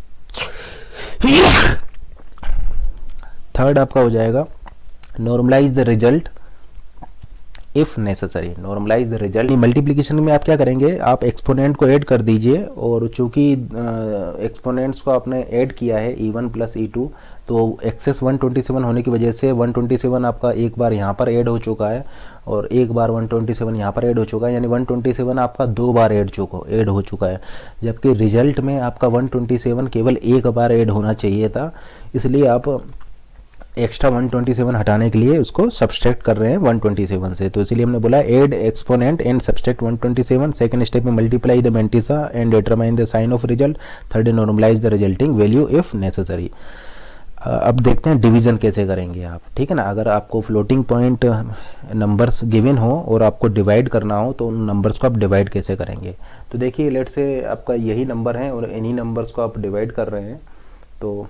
Third आपका हो जाएगा normalize the result if necessary, normalise the result. Multiplication में आप क्या करेंगे, आप एक्सपोनेंट को ऐड कर दीजिए, और चूंकि एक्सपोनेंट्स को आपने ऐड किया है E1 प्लस E2, तो एक्सेस 127 होने की वजह से 127 आपका एक बार यहाँ पर ऐड हो चुका है और एक बार 127 यहाँ पर ऐड हो चुका है, यानी 127 आपका 2 बार ऐड हो चुका है, जबकि रिजल्ट में आपका 127 केवल एक बार ऐड होना चाहिए था। इसलिए आप एक्स्ट्रा 127 हटाने के लिए उसको सब्सट्रैक्ट कर रहे हैं 127 से। तो इसलिए हमने बोला add exponent and subtract 127। Second step में multiply the mantissa and determine the sign of result. Third normalise the resulting value if necessary. अब देखते हैं डिवीज़न कैसे करेंगे आप, ठीक है ना। अगर आपको फ्लोटिंग पॉइंट नंबर्स गिवन हो और आपको डिवाइड करना हो तो उन नंबर्स को आप डिवाइड कैसे करेंगे। तो देखिए लेट से आपका यही नंबर है और इन्हीं नंबर्स को आप डिवाइड कर रहे हैं। तो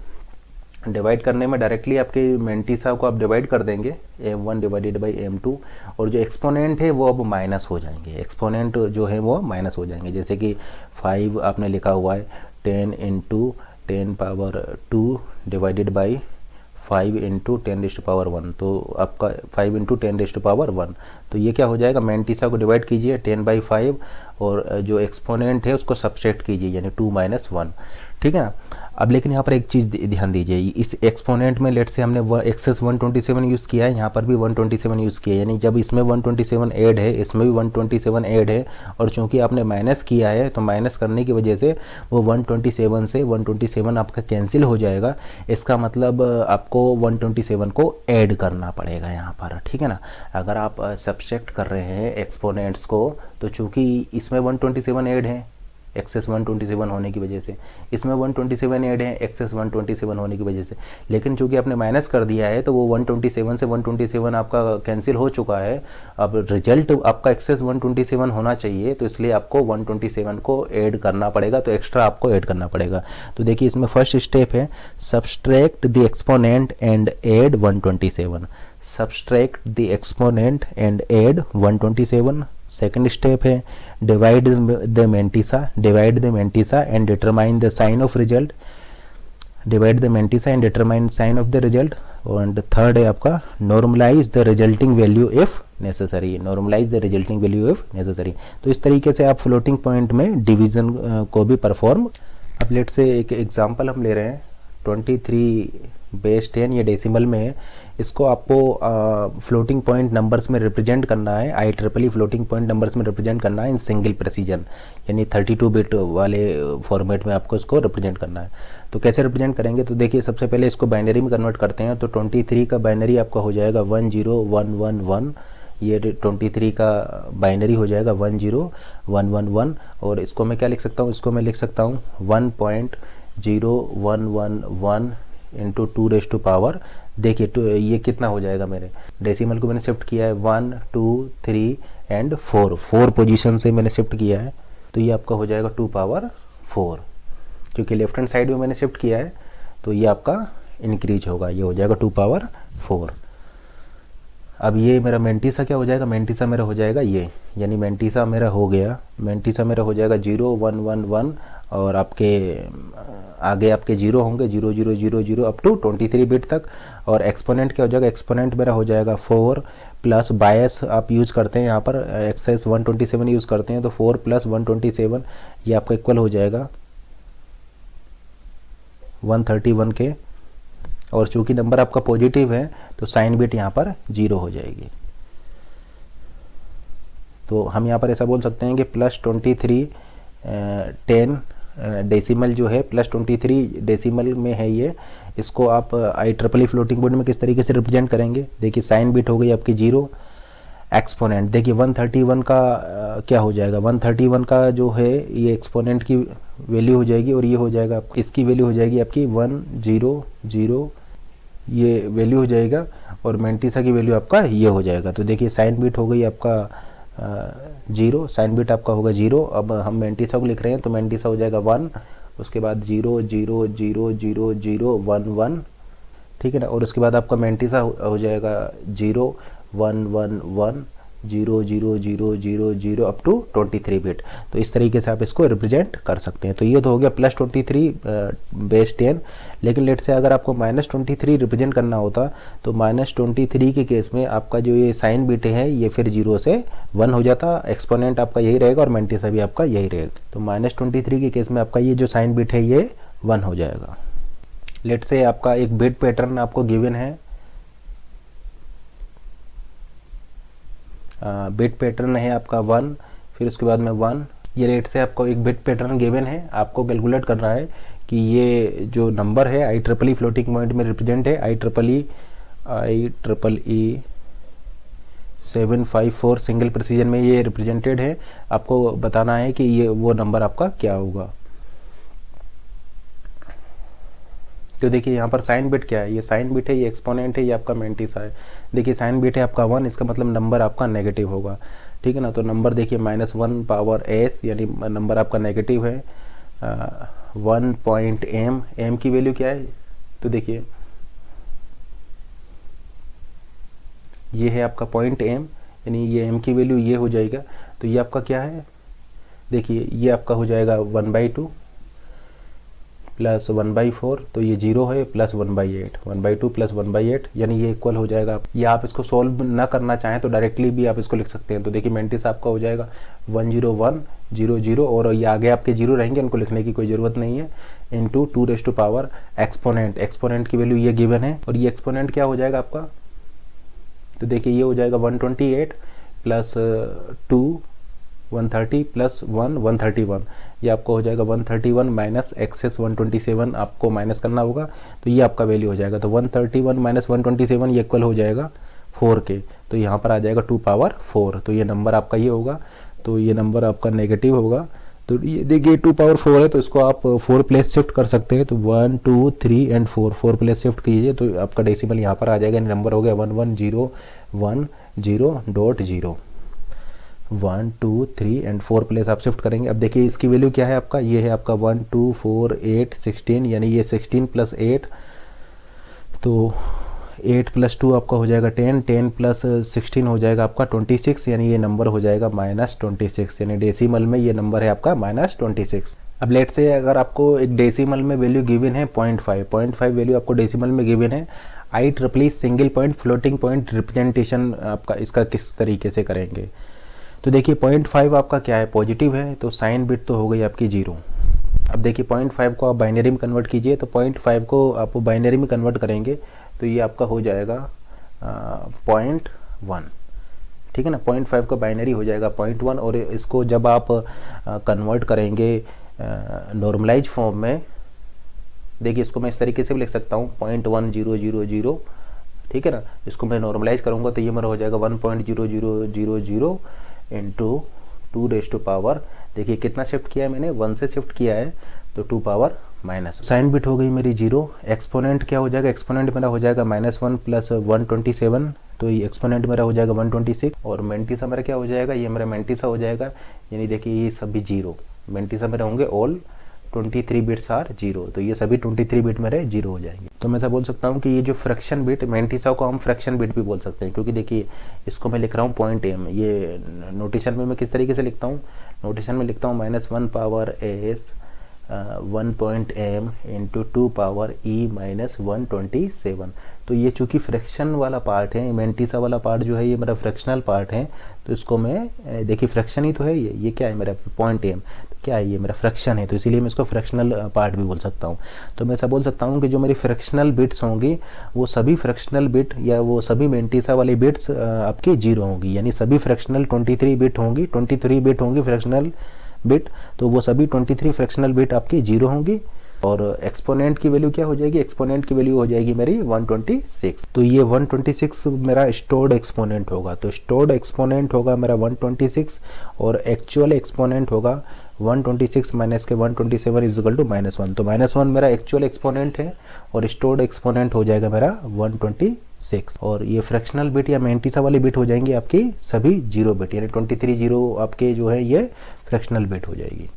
डिवाइड करने में डायरेक्टली आपके मेंटिसा को आप डिवाइड कर देंगे m1 डिवाइडेड बाई m2, और जो एक्सपोनेंट है वो अब माइनस हो जाएंगे, एक्सपोनेंट जो है वो माइनस हो जाएंगे। जैसे कि 5 आपने लिखा हुआ है 10 इंटू 10⁻2 डिवाइडेड बाई 5 इंटू 10⁻1, तो आपका 5 इंटू 10⁻1, तो ये क्या हो जाएगा, मेंटिसा को डिवाइड कीजिए 10/5 और जो एक्सपोनेंट है उसको सब्सट्रैक्ट कीजिए यानी 2 - 1, ठीक है ना। अब लेकिन यहाँ पर एक चीज़ ध्यान दीजिए, इस एक्सपोनेंट में लेट से हमने एक्सेस 127 यूज़ किया है, यहाँ पर भी 127 यूज़ किया है, यानी जब इसमें 127 ऐड है इसमें भी 127 ऐड है, और चूंकि आपने माइनस किया है तो माइनस करने की वजह से वो 127 से 127 आपका कैंसिल हो जाएगा। इसका मतलब आपको 127 को ऐड करना पड़ेगा यहाँ पर, ठीक है ना। अगर आप सब्सट्रैक्ट कर रहे हैं एक्सपोनेंट्स को, तो चूंकि इसमें 127 ऐड है एक्सेस 127 होने की वजह से, इसमें 127 ऐड है एक्सेस 127 होने की वजह से, लेकिन चूंकि आपने माइनस कर दिया है तो वो 127 से 127 आपका कैंसिल हो चुका है। अब रिजल्ट आपका एक्सेस 127 होना चाहिए, तो इसलिए आपको 127 को ऐड करना पड़ेगा, तो एक्स्ट्रा आपको ऐड करना पड़ेगा। तो देखिए इसमें फर्स्ट स्टेप है subtract the exponent and add 127, subtract the exponent and add 127। Second step है divide the mantissa and determine the sign of result, divide the mantissa and determine sign of the result. और थर्ड है आपका normalise the resulting value if necessary, normalise the resulting value if necessary. तो इस तरीके से आप फ्लोटिंग पॉइंट में डिवीजन को भी परफॉर्म। अब लेट से एक एग्जांपल हम ले रहे हैं 23/10, ये डेसिमल में है, इसको आपको फ्लोटिंग पॉइंट नंबर्स में रिप्रेजेंट करना है, IEEE फ्लोटिंग पॉइंट नंबर्स में रिप्रेजेंट करना है इन सिंगल प्रेसिजन, यानी 32 बिट वाले फॉर्मेट में आपको इसको रिप्रेजेंट करना है। तो कैसे रिप्रेजेंट करेंगे, तो देखिए सबसे पहले इसको बाइनरी में कन्वर्ट करते हैं। तो 23 का बाइनरी आपका हो जाएगा 10111, ये 23 का बाइनरी हो जाएगा 10111, और इसको मैं क्या लिख सकता हूँ, इसको मैं लिख सकता हूँ 1.0111 इंटू 2⁻, देखिए तो ये कितना हो जाएगा, मेरे डेसिमल को मैंने शिफ्ट किया है 1 2 3 एंड 4 पोजीशन से मैंने शिफ्ट किया है, तो ये आपका हो जाएगा 2⁻4, क्योंकि लेफ्ट हैंड साइड में मैंने शिफ्ट किया है तो ये आपका इंक्रीज होगा, ये हो जाएगा 2⁻4। अब ये मेरा मेंटिसा क्या हो जाएगा, मेंटिसा मेरा हो जाएगा ये, यानी मेंटिसा मेरा हो गया, मेंटिसा मेरा हो जाएगा 0 1 1 1, और आपके आगे आपके 0 होंगे 0 0 0 0 अप टू 23 बिट तक। और एक्सपोनेंट क्या हो जाएगा, एक्सपोनेंट मेरा हो जाएगा 4 प्लस बायस आप यूज़ करते हैं यहाँ पर एक्सेस 127 यूज़ करते हैं, तो 4 + 127 ये आपका इक्वल हो जाएगा 131 के, और चूंकि नंबर आपका पॉजिटिव है तो साइन बिट यहाँ पर 0 हो जाएगी। तो हम यहाँ पर ऐसा बोल सकते हैं कि +23 10 डेसिमल जो है +23 डेसिमल में है ये, इसको आप IEEE फ्लोटिंग पॉइंट में किस तरीके से रिप्रेजेंट करेंगे। देखिए साइन बिट हो गई आपकी 0, एक्सपोनेंट देखिए 131 का क्या हो जाएगा, 131 का जो है ये एक्सपोनेंट की वैल्यू हो जाएगी, और ये हो जाएगा इसकी वैल्यू हो जाएगी आपकी 100, ये वैल्यू हो जाएगा, और मेंटिसा की वैल्यू आपका ये हो जाएगा। तो देखिए साइन बिट हो गई आपका 0, साइन बिट आपका होगा 0। अब हम मेंटिसा को लिख रहे हैं तो मेंटिसा हो जाएगा 1, उसके बाद 0 0 0 0 0 1 1, ठीक है ना, और उसके बाद आपका मेंटिसा हो जाएगा 0 1 1 1 0 0 0 0 0 अप टू 23 बिट। तो इस तरीके से आप इसको रिप्रेजेंट कर सकते हैं। तो ये तो हो गया +23/10, लेकिन लेट से अगर आपको -23 रिप्रेजेंट करना होता तो -23 के केस में आपका जो ये साइन बिट है ये फिर 0 से 1 हो जाता, एक्सपोनेंट आपका यही रहेगा और मेंटिसा भी आपका यही रहेगा। तो -23 के केस में आपका ये जो साइन बिट है ये 1 हो जाएगा। लेट से आपका एक बिट पैटर्न आपको गिवन है, बिट पैटर्न है आपका 1, फिर उसके बाद में 1, ये रेट से आपको एक बिट पैटर्न गिवन है, आपको कैलकुलेट करना है कि ये जो नंबर है IEEE फ्लोटिंग पॉइंट में रिप्रेजेंट है, IEEE 754 सिंगल प्रेसिजन में ये रिप्रेजेंटेड है। आपको बताना है कि ये वो नंबर आपका क्या होगा। तो देखिए यहाँ पर साइन बिट क्या है, ये साइन बिट है, ये एक्सपोनेंट है, ये आपका मेंटिसा है। देखिए साइन बिट है आपका 1, इसका मतलब नंबर आपका नेगेटिव होगा, ठीक है ना। तो नंबर देखिए -1 पावर s, यानी नंबर आपका नेगेटिव है। 1 पॉइंट m की वैल्यू क्या है, तो देखिए ये है आपका पॉइंट m, यानी ये m की वैल्यू ये हो जाएगा। तो ये आपका क्या है, देखिए ये आपका हो जाएगा 1/2 प्लस 1/4, तो ये 0 है, प्लस 1/8, 1/2 प्लस 1/8, यानी ये इक्वल हो जाएगा। या आप इसको सॉल्व ना करना चाहें तो डायरेक्टली भी आप इसको लिख सकते हैं। तो देखिए मेंटिस आपका हो जाएगा 10100, और ये आगे आपके 0 रहेंगे, उनको लिखने की कोई ज़रूरत नहीं है, इंटू 2 एक्सपोनेंट। एक्सपोनेंट की वैल्यू ये गिवन है, और ये एक्सपोनेंट क्या हो जाएगा आपका, तो देखिए ये हो जाएगा 128 प्लस 2 130 प्लस 1 131, ये आपको हो जाएगा 131 माइनस एक्सेस 127, आपको माइनस करना होगा, तो ये आपका वैल्यू हो जाएगा। तो 131 माइनस 127 ये इक्वल हो जाएगा 4 के, तो यहाँ पर आ जाएगा 2 पावर 4, तो ये नंबर आपका ये होगा, तो ये नंबर आपका नेगेटिव होगा। तो ये देखिए 2 पावर 4 है, तो इसको आप 4 प्लेस शिफ्ट कर सकते हैं। तो 1 2 3 एंड 4 प्लेस शिफ्ट कीजिए, तो आपका डेसिमल यहाँ पर आ जाएगा, नंबर हो गया 11010.0, 1 2 3 एंड 4 प्लेस आप शिफ्ट करेंगे। अब देखिए इसकी वैल्यू क्या है आपका, ये है आपका 1 2 4 8 16, यानी ये 16 प्लस 8, तो 8 प्लस 2 आपका हो जाएगा 10, 10 प्लस 16 हो जाएगा आपका 26, यानी ये नंबर हो जाएगा -26, यानी डेसिमल में ये नंबर है आपका -26। अब लेट से अगर आपको एक डेसिमल में वैल्यू गिवन है 0.5 वैल्यू आपको डेसिमल में गिवन है, IEEE single point floating point representation आपका इसका किस तरीके से करेंगे। तो देखिए 0.5 आपका क्या है, पॉजिटिव है, तो साइन बिट तो हो गई आपकी 0। अब देखिए 0.5 को आप बाइनरी में कन्वर्ट कीजिए, तो 0.5 को आप बाइनरी में कन्वर्ट करेंगे तो ये आपका हो जाएगा 0.1, ठीक है ना। 0.5 का बाइनरी हो जाएगा 0.1, और इसको जब आप कन्वर्ट करेंगे नॉर्मलाइज फॉर्म में, देखिए इसको मैं इस तरीके से भी लिख सकता हूँ 0.1000, ठीक है ना। इसको मैं नॉर्मलाइज करूँगा तो ये मेरा हो जाएगा 1.0000 इंटू 2 देखिए कितना शिफ्ट किया है मैंने, 1 से शिफ्ट किया है, तो 2 पावर माइनस। साइन बिट हो गई मेरी 0। एक्सपोनेंट क्या हो जाएगा, एक्सपोनेंट मेरा हो जाएगा -1 प्लस 127, तो ये एक्सपोनेंट मेरा हो जाएगा 126, और मेंटिसा मेरा क्या हो जाएगा, ये मेरा मेंटिसा हो जाएगा, यानी देखिए ये सभी 0 मेंटिसा मेरे होंगे, ऑल 23 बिट्स आर 0, तो ये सभी 23 बिट मेरे 0 हो जाएंगे। तो मैं ऐसा बोल सकता हूँ कि ये जो फ्रैक्शन बिट, मेंटिसा को हम फ्रैक्शन बिट भी बोल सकते हैं, क्योंकि देखिए इसको मैं लिख रहा हूँ .m, ये नोटेशन में मैं किस तरीके से लिखता हूँ, नोटेशन में लिखता हूँ -1 power s 1.m into 2 power e minus 127। तो ये चूँकि फ्रैक्शन वाला पार्ट है, मेंटिसा वाला पार्ट जो है ये मेरा फ्रैक्शनल पार्ट है, तो इसको मैं देखिए फ्रैक्शन ही तो है, ये क्या है मेरा .m, तो क्या है ये मेरा फ्रैक्शन है, तो इसीलिए मैं इसको फ्रैक्शनल पार्ट भी बोल सकता हूँ। तो मैं ऐसा बोल सकता हूँ कि जो मेरी फ्रैक्शनल बिट्स होंगी वो सभी फ्रैक्शनल बिट या वो सभी मेंटिसा वाली बिट्स आपकी 0 होंगी, यानी सभी फ्रैक्शनल 23 बिट होंगी, 23 बिट होंगी फ्रैक्शनल बिट, तो वो सभी 23 फ्रैक्शनल बिट आपकी 0 होंगी। और एक्सपोनेंट की वैल्यू क्या हो जाएगी, एक्सपोनेंट की वैल्यू हो जाएगी मेरी 126। तो ये 126 मेरा स्टोर्ड एक्सपोनेंट होगा, तो स्टोर्ड एक्सपोनेंट होगा मेरा 126, और एक्चुअल एक्सपोनेंट होगा 126 माइनस के 127 इजिकल टू -1। तो -1 मेरा एक्चुअल एक्सपोनेंट है, और स्टोर्ड एक्सपोनेंट हो जाएगा मेरा 126, और ये फ्रैक्शनल बिट या मेंटिसा वाली बिट हो जाएंगी आपकी सभी 0 बिट, यानी 23 0 आपके जो है ये फ्रैक्शनल बिट हो जाएगी।